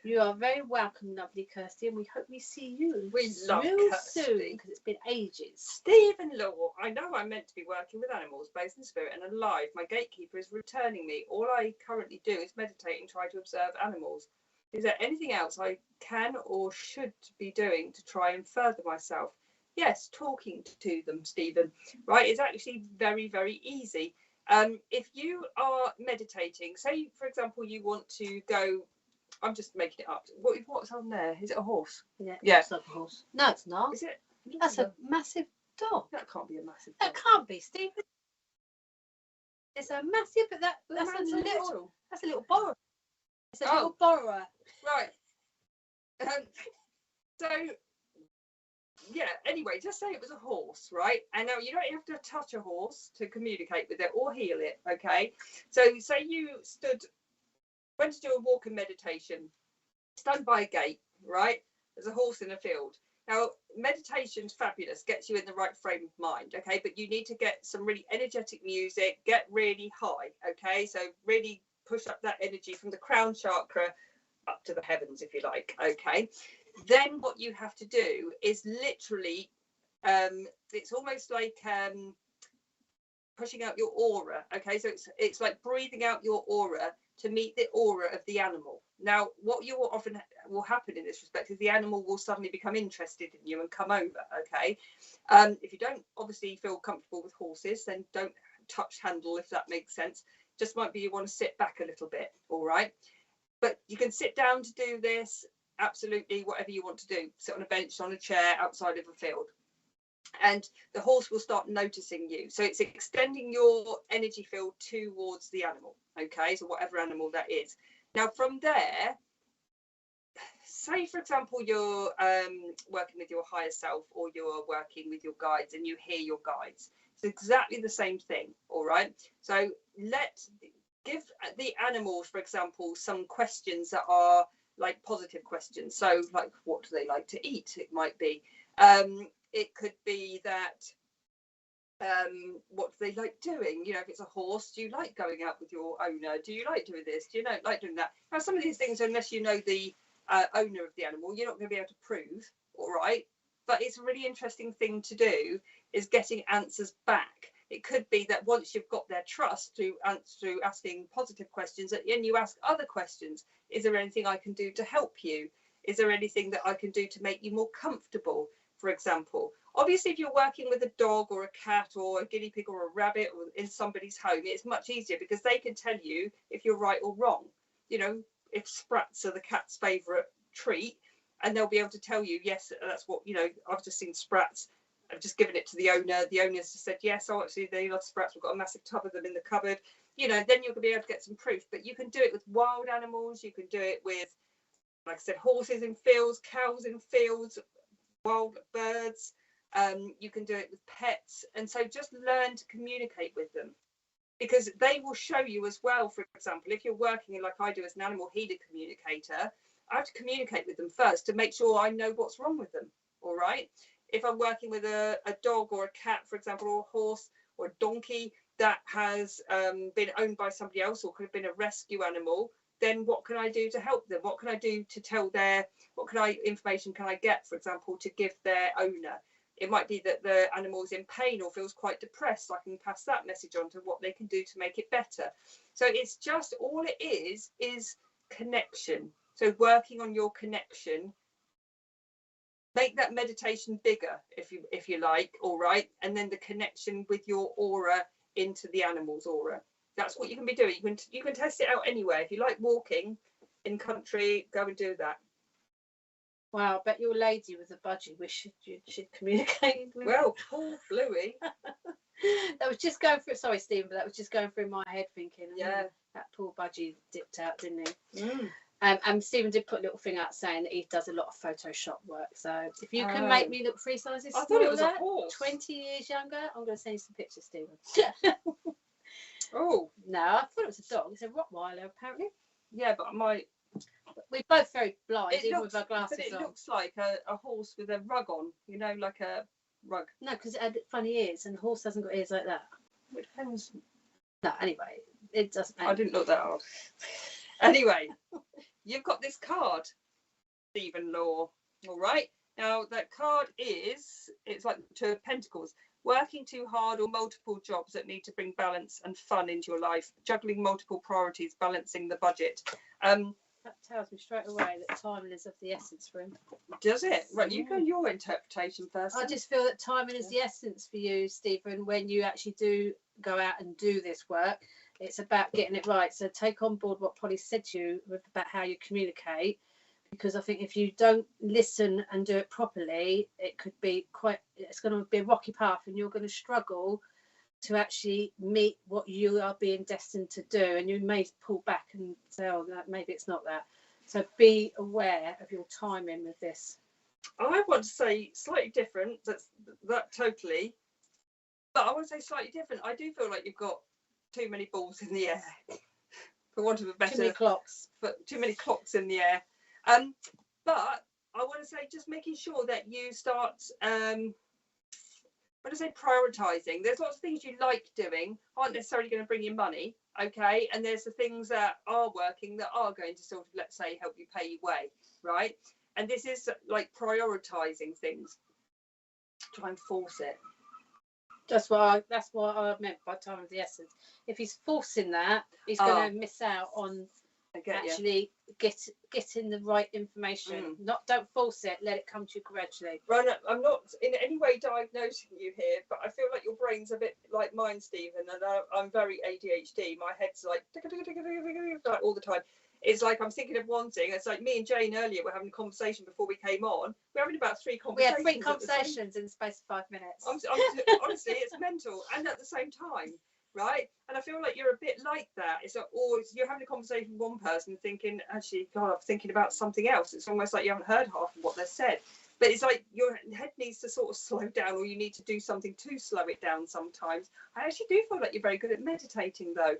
You are very welcome, lovely Kirsty, and we hope we see you We love real Kirsty. soon, because it's been ages. Stephen Law, I know I'm meant to be working with animals, both in spirit and alive. My gatekeeper is returning me. All I currently do is meditate and try to observe animals. Is there anything else I can or should be doing to try and further myself? Yes, talking to them, Stephen. Right, it's actually very, very easy. If you are meditating, say, for example, you want to go, I'm just making it up. What's on there? Is it a horse? Yeah. Yeah. It's like a horse. No, it's not. Is it? That's a massive dog. That can't be a massive That dog. can't be, Stephen. It's a massive, but that's a little. That's a little borrower. It's a little borrower. Right. So, yeah, anyway, just say it was a horse, right? And now you don't have to touch a horse to communicate with it or heal it, okay? So, say you went to do a walk in meditation, stand by a gate, right? There's a horse in a field. Now, meditation's fabulous, gets you in the right frame of mind, okay? But you need to get some really energetic music, get really high, okay? So really push up that energy from the crown chakra up to the heavens, if you like, okay? Then what you have to do is literally, it's almost like pushing out your aura, okay? So it's like breathing out your aura to meet the aura of the animal. Now, what you will often will happen in this respect is the animal will suddenly become interested in you and come over, okay? If you don't obviously feel comfortable with horses, then don't touch handle, if that makes sense. Just might be you want to sit back a little bit, all right? But you can sit down to do this, absolutely, whatever you want to do. Sit on a bench, on a chair, outside of a field. And the horse will start noticing you. So it's extending your energy field towards the animal, okay? So whatever animal that is. Now from there, say for example you're working with your higher self, or you're working with your guides and you hear your guides. It's exactly the same thing, all right? So give the animals, for example, some questions that are like positive questions. So like, what do they like to eat? It might be. It could be that, what do they like doing? You know, if it's a horse, do you like going out with your owner? Do you like doing this? Do you like doing that? Now, some of these things, unless you know the owner of the animal, you're not going to be able to prove, all right? But it's a really interesting thing to do, is getting answers back. It could be that once you've got their trust through asking positive questions, and you ask other questions. Is there anything I can do to help you? Is there anything that I can do to make you more comfortable? For example, obviously, if you're working with a dog or a cat or a guinea pig or a rabbit or in somebody's home, it's much easier because they can tell you if you're right or wrong. You know, if sprats are the cat's favourite treat, and they'll be able to tell you, yes, that's what, you know, I've just seen sprats. I've just given it to the owner. The owner's just said, yes, oh, actually, they love sprats. We've got a massive tub of them in the cupboard. You know, then you're going to be able to get some proof. But you can do it with wild animals. You can do it with, like I said, horses in fields, cows in fields, wild birds. You can do it with pets. And so just learn to communicate with them, because they will show you as well. For example, if you're working like I do as an animal healer communicator, I have to communicate with them first to make sure I know what's wrong with them. All right. If I'm working with a dog or a cat, for example, or a horse or a donkey that has been owned by somebody else, or could have been a rescue animal, then what can I do to help them? What can I do to tell what information can I get, for example, to give their owner? It might be that the animal is in pain or feels quite depressed. I can pass that message on to what they can do to make it better. So it's just, all it is connection. So working on your connection. Make that meditation bigger, if you like, all right, and then the connection with your aura into the animal's aura. That's what you can be doing. You can test it out anywhere. If you like walking in country, go and do that. Wow, I bet your lady with the budgie wish you should communicate with. Well, poor Bluey. That was just going through. Sorry, Stephen, but that was just going through my head, thinking, yeah, that poor budgie dipped out, didn't he? Mm. And Stephen did put a little thing out saying that he does a lot of Photoshop work. So if you can make me look 3 sizes smaller, I thought it was a horse. 20 years younger, I'm going to send you some pictures, Stephen. Oh no, I thought it was a dog. It's a Rottweiler, apparently. Yeah, but we're both very blind, even with our glasses but it on. looks like a horse with a rug on, you know, like a rug. No, because it had funny ears, and the horse hasn't got ears like that. It depends. No, anyway, it doesn't. I didn't look that up. Anyway, you've got this card, Stephen Law. All right. Now that card it's like the Two of Pentacles. Working too hard or multiple jobs that need to bring balance and fun into your life. Juggling multiple priorities, balancing the budget. That tells me straight away that timing is of the essence for him. Does it? Right, you go your interpretation first. I just feel that timing is the essence for you, Stephen, when you actually do go out and do this work. It's about getting it right. So take on board what Polly said to you about how you communicate, because I think if you don't listen and do it properly, it's going to be a rocky path, and you're going to struggle to actually meet what you are being destined to do, and you may pull back and say, oh, maybe it's not that. So be aware of your timing with this. I want to say slightly different. That totally, but I want to say slightly different. I do feel like you've got too many balls in the air, for want of a better. Too many clocks. But too many clocks in the air. But I want to say just making sure that you start. When I say prioritising, there's lots of things you like doing aren't necessarily going to bring you money, okay? And there's the things that are working that are going to sort of, let's say, help you pay your way, right? And this is like prioritising things. Try and force it. That's what I meant by time of the essence. If he's forcing that, he's going to miss out on actually getting the right information. Don't force it, let it come to you gradually. Right, I'm not in any way diagnosing you here, but I feel like your brain's a bit like mine, Stephen, and I'm very ADHD. My head's like all the time. It's like I'm thinking of one thing. It's like me and Jane earlier were having a conversation before we came on. We're having about 3 conversations. We had 3 conversations in the space of 5 minutes. Honestly, it's mental, and at the same time. Right, and I feel like you're a bit like that. It's like, or you're having a conversation with one person thinking, actually, God, I'm thinking about something else. It's almost like you haven't heard half of what they've said. But it's like your head needs to sort of slow down, or you need to do something to slow it down sometimes. I actually do feel like you're very good at meditating, though.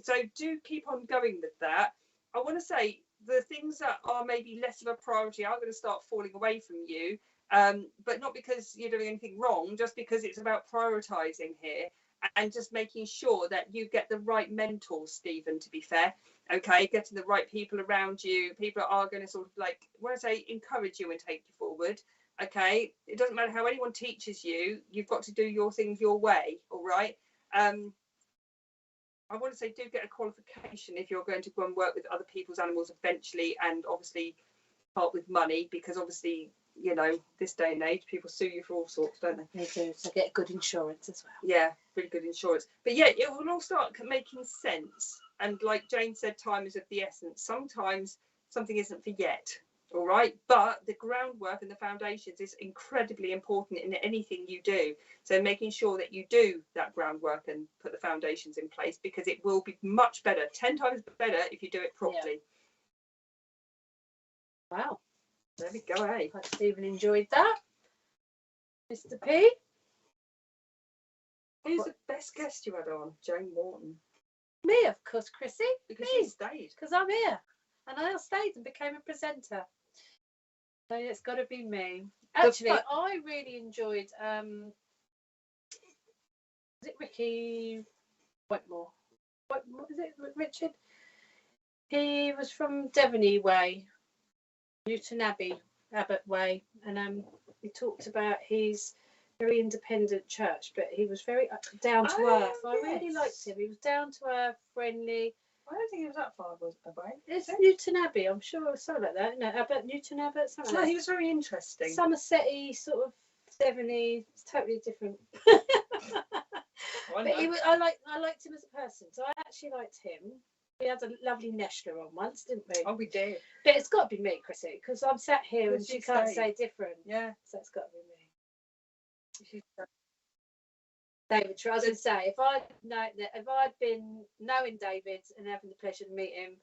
So do keep on going with that. I want to say the things that are maybe less of a priority are going to start falling away from you, but not because you're doing anything wrong, just because it's about prioritising here. And just making sure that you get the right mentors, Stephen, to be fair. Okay, getting the right people around you, people that are going to sort of like, when I say encourage you and take you forward, okay, it doesn't matter how anyone teaches you, you've got to do your things your way, all right? I want to say do get a qualification if you're going to go and work with other people's animals eventually, and obviously part with money, because obviously, you know, this day and age, people sue you for all sorts, don't they? They do. So get good insurance as well. Yeah, really good insurance. But yeah, it will all start making sense. And like Jane said, time is of the essence. Sometimes something isn't for yet, all right? But the groundwork and the foundations is incredibly important in anything you do. So making sure that you do that groundwork and put the foundations in place, because it will be much better, 10 times better if you do it properly. Yeah. Wow. There we go, eh? Hope Stephen enjoyed that. Mr. P? Who's the best guest you had on? Jane Morton. Me, of course, Chrissy. Because she stayed. Because I'm here. And I stayed and became a presenter. So it's got to be me. Actually, I really enjoyed, was it Ricky Whitmore? What is it, Richard? He was from Devony Way. Newton Abbot Way, and he talked about his very independent church, but he was very down to earth. I really liked him. He was down to earth, friendly. I don't think he was that far away. It's Newton Abbey, I'm sure, something like that. No, Newton Abbot, something like that. He was very interesting. Somerset-y, sort of 70s, totally different. But I liked him as a person, so I actually liked him. We had a lovely Nestler on once, didn't we? Oh, we did. But it's got to be me, Chrissy, because I'm sat here and she can't say different. Yeah. So it's got to be me. David, I was going to say, if I'd been knowing David and having the pleasure to meet him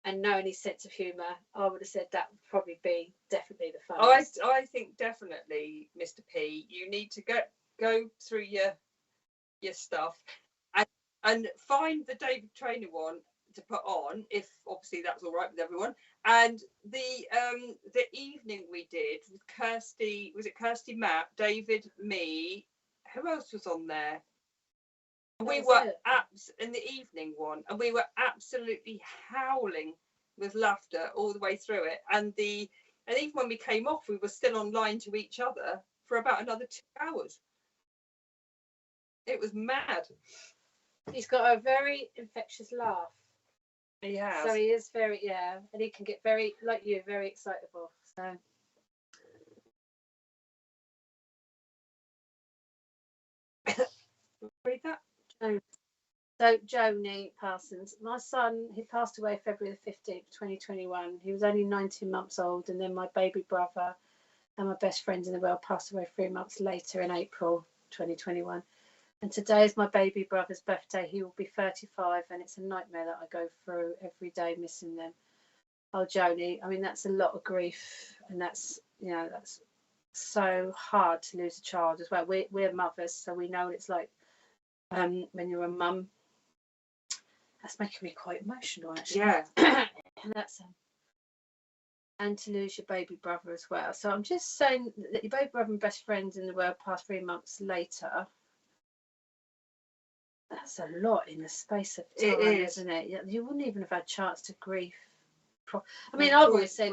and knowing his sense of humour, I would have said that would probably be definitely the funnest. I think definitely, Mr. P, you need to go through your stuff and find the David Trainer one to put on, if obviously that's all right with everyone. And the evening we did with Kirsty, was it Kirsty, Matt, David, me, who else was on there? We were in the evening one, and we were absolutely howling was laughter all the way through it. And even when we came off, we were still online to each other for about another 2 hours. It was mad. He's got a very infectious laugh. He has. So he is very, and he can get very, like you, very excitable. So. Read that. So Joni Parsons, my son, he passed away February the 15th, 2021. He was only 19 months old, and then my baby brother and my best friend in the world passed away 3 months later in April 2021. And today is my baby brother's birthday. He will be 35, and it's a nightmare that I go through every day missing them. Oh, Joni, I mean, that's a lot of grief, and that's, that's so hard to lose a child as well. We're mothers, so we know what it's like when you're a mum. That's making me quite emotional, actually. Yeah. And that's and to lose your baby brother as well. So I'm just saying that your baby brother and best friends in the world passed 3 months later. That's a lot in the space of time, isn't it? You wouldn't even have had a chance to grieve. I mean, I've always said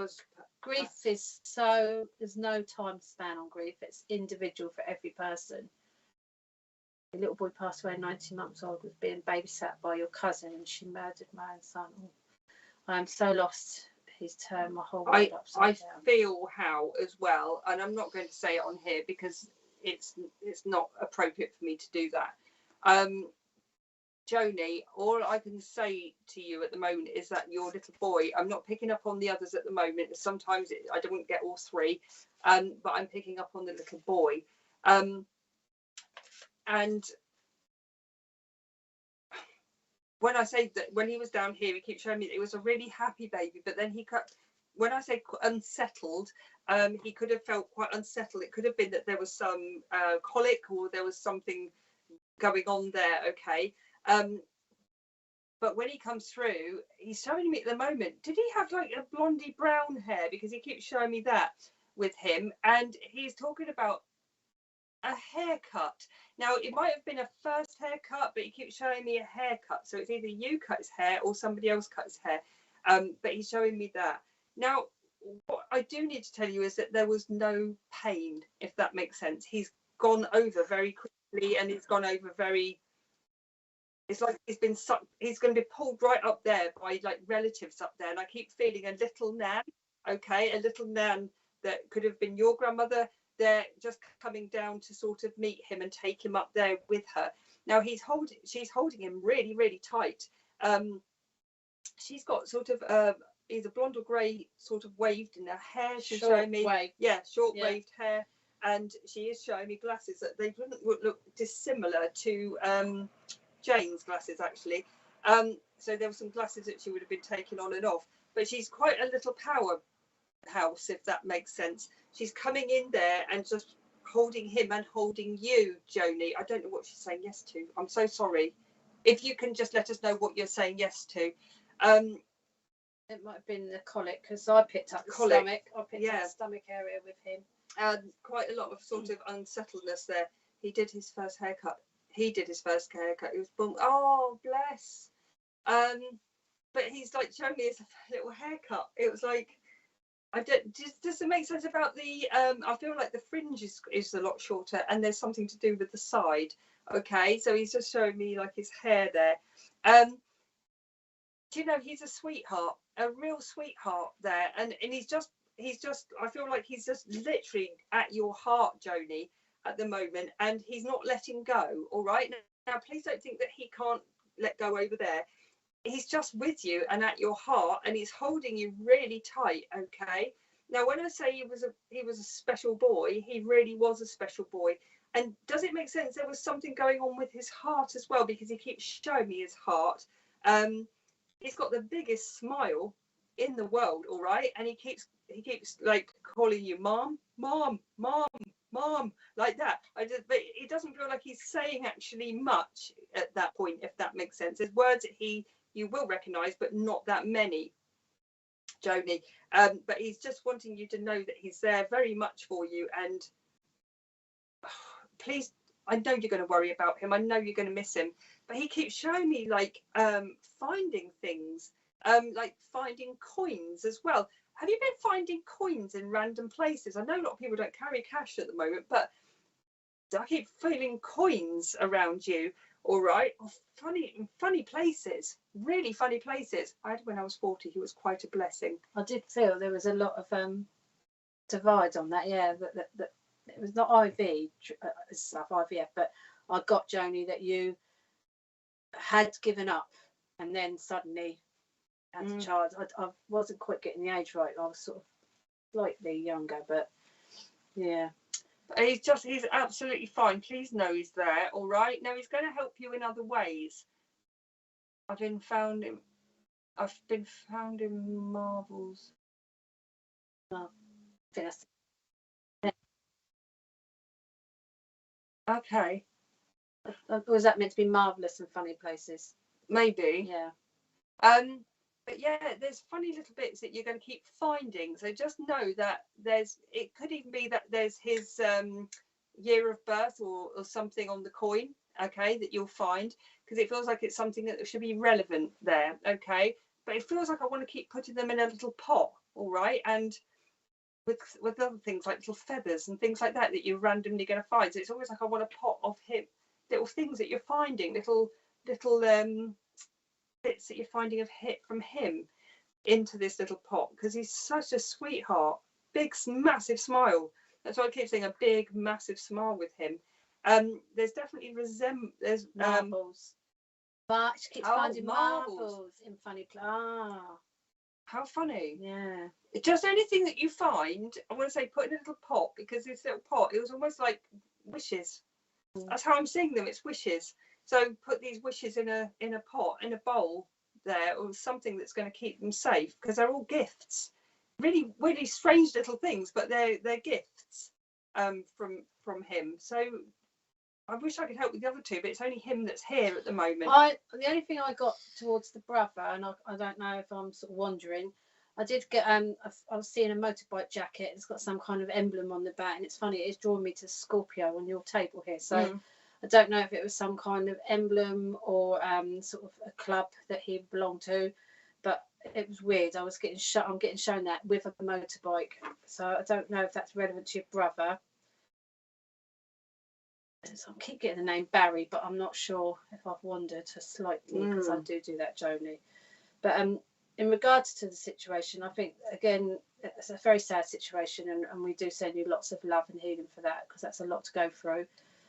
grief is there's no time span on grief. It's individual for every person. A little boy passed away 19 months old, was being babysat by your cousin, and she murdered my own son. I am so lost. He's turned my whole world upside down. I feel how as well, and I'm not going to say it on here because it's not appropriate for me to do that. Joni, all I can say to you at the moment is that your little boy, I'm not picking up on the others at the moment. Sometimes I don't get all three, but I'm picking up on the little boy. And when I say that, when he was down here, he keeps showing me that it was a really happy baby, but then when I say unsettled, he could have felt quite unsettled. It could have been that there was some colic or there was something going on there, okay? But when he comes through, he's showing me at the moment, did he have like a blondie brown hair? Because he keeps showing me that with him, and he's talking about a haircut. Now, it might have been a first haircut, but he keeps showing me a haircut. So it's either you cut his hair or somebody else cut his hair. But he's showing me that. Now, what I do need to tell you is that there was no pain, if that makes sense. He's gone over very quickly, and he's gone over very... It's like he's been sucked. He's going to be pulled right up there by like relatives up there. And I keep feeling a little nan, okay? A little nan that could have been your grandmother. They're just coming down to sort of meet him and take him up there with her. Now she's holding him really, really tight. She's got sort of either blonde or grey sort of waved in her hair. She's showing me, short waved hair, and she is showing me glasses that they wouldn't look dissimilar to Jane's glasses actually. So there were some glasses that she would have been taking on and off, but she's quite a little powerhouse, if that makes sense. She's coming in there and just holding him and holding you, Joni. I don't know what she's saying yes to. I'm so sorry. If you can just let us know what you're saying yes to. It might have been the colic, because I picked up the stomach. I picked up the stomach area with him. And quite a lot of sort of unsettledness there. He did his first haircut. He was born. Oh, bless. But he's like showing me his little haircut. It was like, does it make sense about the I feel like the fringe is a lot shorter, and there's something to do with the side. Okay, so he's just showing me like his hair there. Do you know, he's a sweetheart, a real sweetheart there, and he's just I feel like he's just literally at your heart, Joni, at the moment, and he's not letting go. All right, now please don't think that he can't let go over there. He's just with you and at your heart, and he's holding you really tight. Okay, now when I say he was a special boy, he really was a special boy. And does it make sense there was something going on with his heart as well, because he keeps showing me his heart. He's got the biggest smile in the world, all right, and he keeps like calling you mom, mom, mom, mom, like that. But it doesn't feel like he's saying actually much at that point, if that makes sense. There's words that you will recognize, but not that many, Joni. But he's just wanting you to know that he's there very much for you. And please, I know you're going to worry about him. I know you're going to miss him. But he keeps showing me like finding things like finding coins as well. Have you been finding coins in random places? I know a lot of people don't carry cash at the moment, but I keep feeling coins around you. All right, funny places, really funny places. I had when I was 40. It was quite a blessing. I did feel there was a lot of divide on that. Yeah, that it was not IV stuff, IVF, but I got, Joni, that you had given up and then suddenly had a child. I wasn't quite getting the age right. I was sort of slightly younger, but yeah. He's absolutely fine. Please know he's there. All right. Now he's going to help you in other ways. I've been found in marvels. Well, I think that's okay. Was that meant to be marvelous and funny places? Maybe. Yeah. But yeah, there's funny little bits that you're going to keep finding. So just know that it could even be that there's his year of birth or something on the coin, okay, that you'll find, because it feels like it's something that should be relevant there, okay. But it feels like I want to keep putting them in a little pot, all right, and with other things like little feathers and things like that you're randomly going to find. So it's almost like I want a pot of him, little things that you're finding, little bits that you're finding from him into this little pot, because he's such a sweetheart. Big massive smile. That's why I keep saying a big massive smile with him. There's definitely there's marbles. But she keeps finding marbles in funny how funny. Yeah. Just anything that you find, I want to say put in a little pot, because this little pot, it was almost like wishes. That's how I'm seeing them. It's wishes. So put these wishes in a pot, in a bowl there, or something that's going to keep them safe, because they're all gifts. Really, really strange little things, but they're gifts from him. So I wish I could help with the other two, but it's only him that's here at the moment. The only thing I got towards the brother, and I don't know if I'm sort of wandering, I did get I was seeing a motorbike jacket. It's got some kind of emblem on the back, and it's funny, it's drawn me to Scorpio on your table here. So I don't know if it was some kind of emblem or sort of a club that he belonged to, but it was weird. I'm getting shown that with a motorbike, so I don't know if that's relevant to your brother. So I keep getting the name Barry, but I'm not sure if I've wandered slightly, because I do that, Joni. But in regards to the situation, I think, again, it's a very sad situation, and we do send you lots of love and healing for that, because that's a lot to go through.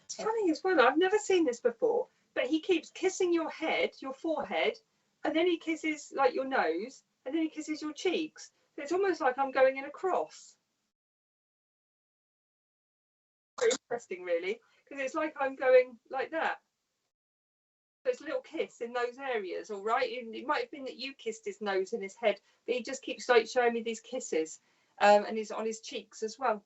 It's funny as well, I've never seen this before, but he keeps kissing your head, your forehead, and then he kisses like your nose, and then he kisses your cheeks. So it's almost like I'm going in a cross. Very interesting, really, because it's like I'm going like that. So it's a little kiss in those areas, all right? It might have been that you kissed his nose and his head, but he just keeps like showing me these kisses, and he's on his cheeks as well.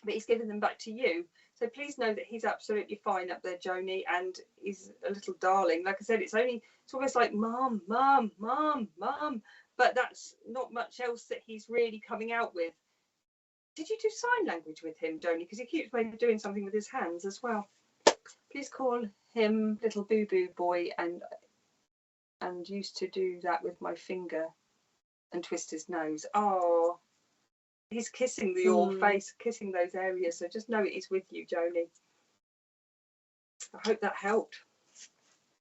But he's giving them back to you. So please know that he's absolutely fine up there, Joni, and he's a little darling. Like I said, it's almost like mom, mom, mom, mom, but that's not much else that he's really coming out with. Did you do sign language with him, Joni? Because he keeps maybe doing something with his hands as well. Please call him little boo boo boy, and used to do that with my finger and twist his nose. Oh. He's kissing your face, kissing those areas. So just know it is with you, Joni. I hope that helped.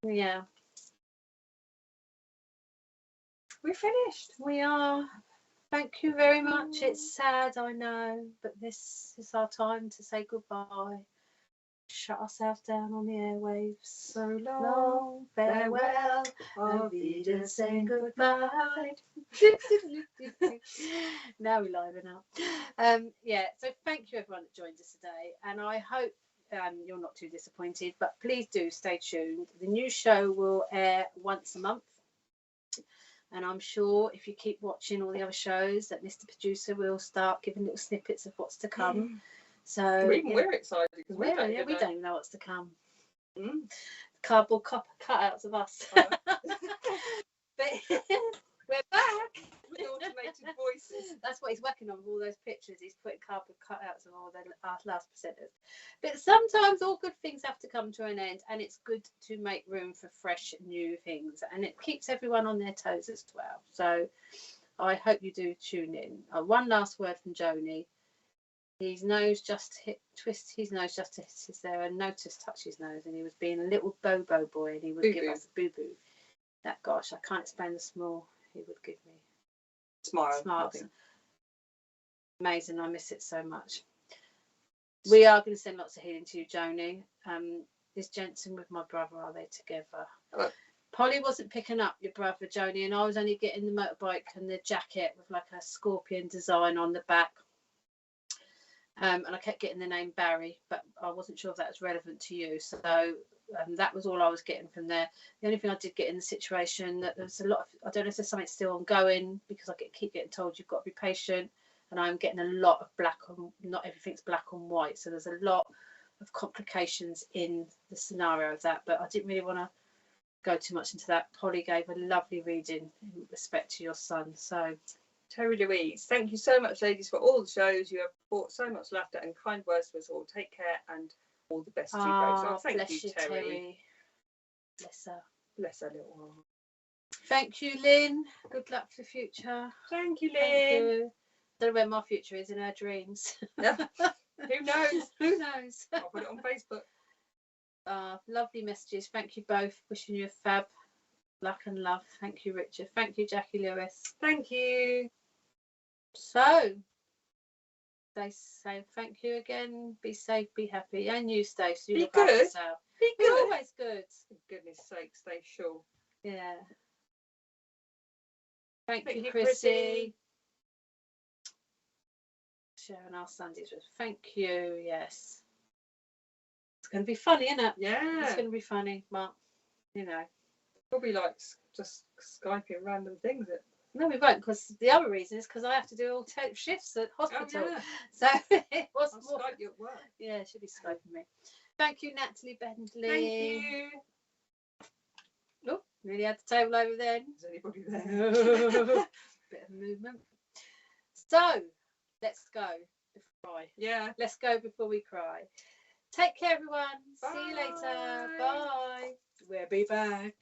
Yeah. We're finished. We are. Thank you very much. It's sad, I know, but this is our time to say goodbye. Shut ourselves down on the airwaves. So long, farewell, auf Wiedersehen, saying goodbye. Now we're live enough. Yeah, so thank you everyone that joined us today, and I hope you're not too disappointed, but please do stay tuned. The new show will air once a month, and I'm sure if you keep watching all the other shows that Mr. Producer will start giving little snippets of what's to come. So we're excited, because we don't even know what's to come. Cardboard cutouts of us. But We're back with automated voices. That's what he's working on with all those pictures. He's putting cardboard cutouts of all the last presenters. But sometimes all good things have to come to an end, and it's good to make room for fresh new things, and it keeps everyone on their toes as well. So I hope you do tune in. One last word from Joni. His nose just twist his nose just to hit his there, and notice touch his nose, and he was being a little bobo boy, and he would give us a boo boo. That gosh, I can't explain the small he would give me. Smiles. Amazing. I miss it so much. We are going to send lots of healing to you, Joni. Is Jensen with my brother? Are they together? Hello. Polly wasn't picking up your brother, Joni, and I was only getting the motorbike and the jacket with like a scorpion design on the back. And I kept getting the name Barry, but I wasn't sure if that was relevant to you. So that was all I was getting from there. The only thing I did get in the situation, that there's a lot of, I don't know if there's something still ongoing, because I keep getting told you've got to be patient, and I'm getting a lot of black on, not everything's black on white. So there's a lot of complications in the scenario of that, but I didn't really want to go too much into that. Polly gave a lovely reading in respect to your son. So Terry Louise, thank you so much, ladies, for all the shows. You have brought so much laughter and kind words to us all. Take care and all the best to you both. So thank you, Terry. Bless her. Bless her little heart. Thank you, Lynn. Good luck for the future. Thank you, Lynn. Thank you. Don't know where my future is, in her dreams. Who knows? Who knows? I'll put it on Facebook. Lovely messages. Thank you both. Wishing you a fab luck and love. Thank you, Richard. Thank you, Jackie Lewis. Thank you. So they say thank you again. Be safe, be happy, and you stay. So you be look after good. yourself. Be You're good. always good. For goodness sake, stay sure. Yeah. Thank you, Chrissy. Chrissy. Sharing our Sundays with thank you. Yes. It's going to be funny, isn't it? Yeah. It's going to be funny, but you know. Probably like just Skyping random things. No, we won't, because the other reason is because I have to do all 10 shifts at hospital. Oh, yeah. So it was I'll more. Skype you at work. Yeah, she'll be Skyping me. Thank you, Natalie Bentley. Thank you. Oh, nearly had the table over then. Is anybody there? Bit of movement. So, let's go before I. Yeah. Let's go before we cry. Take care, everyone. Bye. See you later. Bye. We'll be back.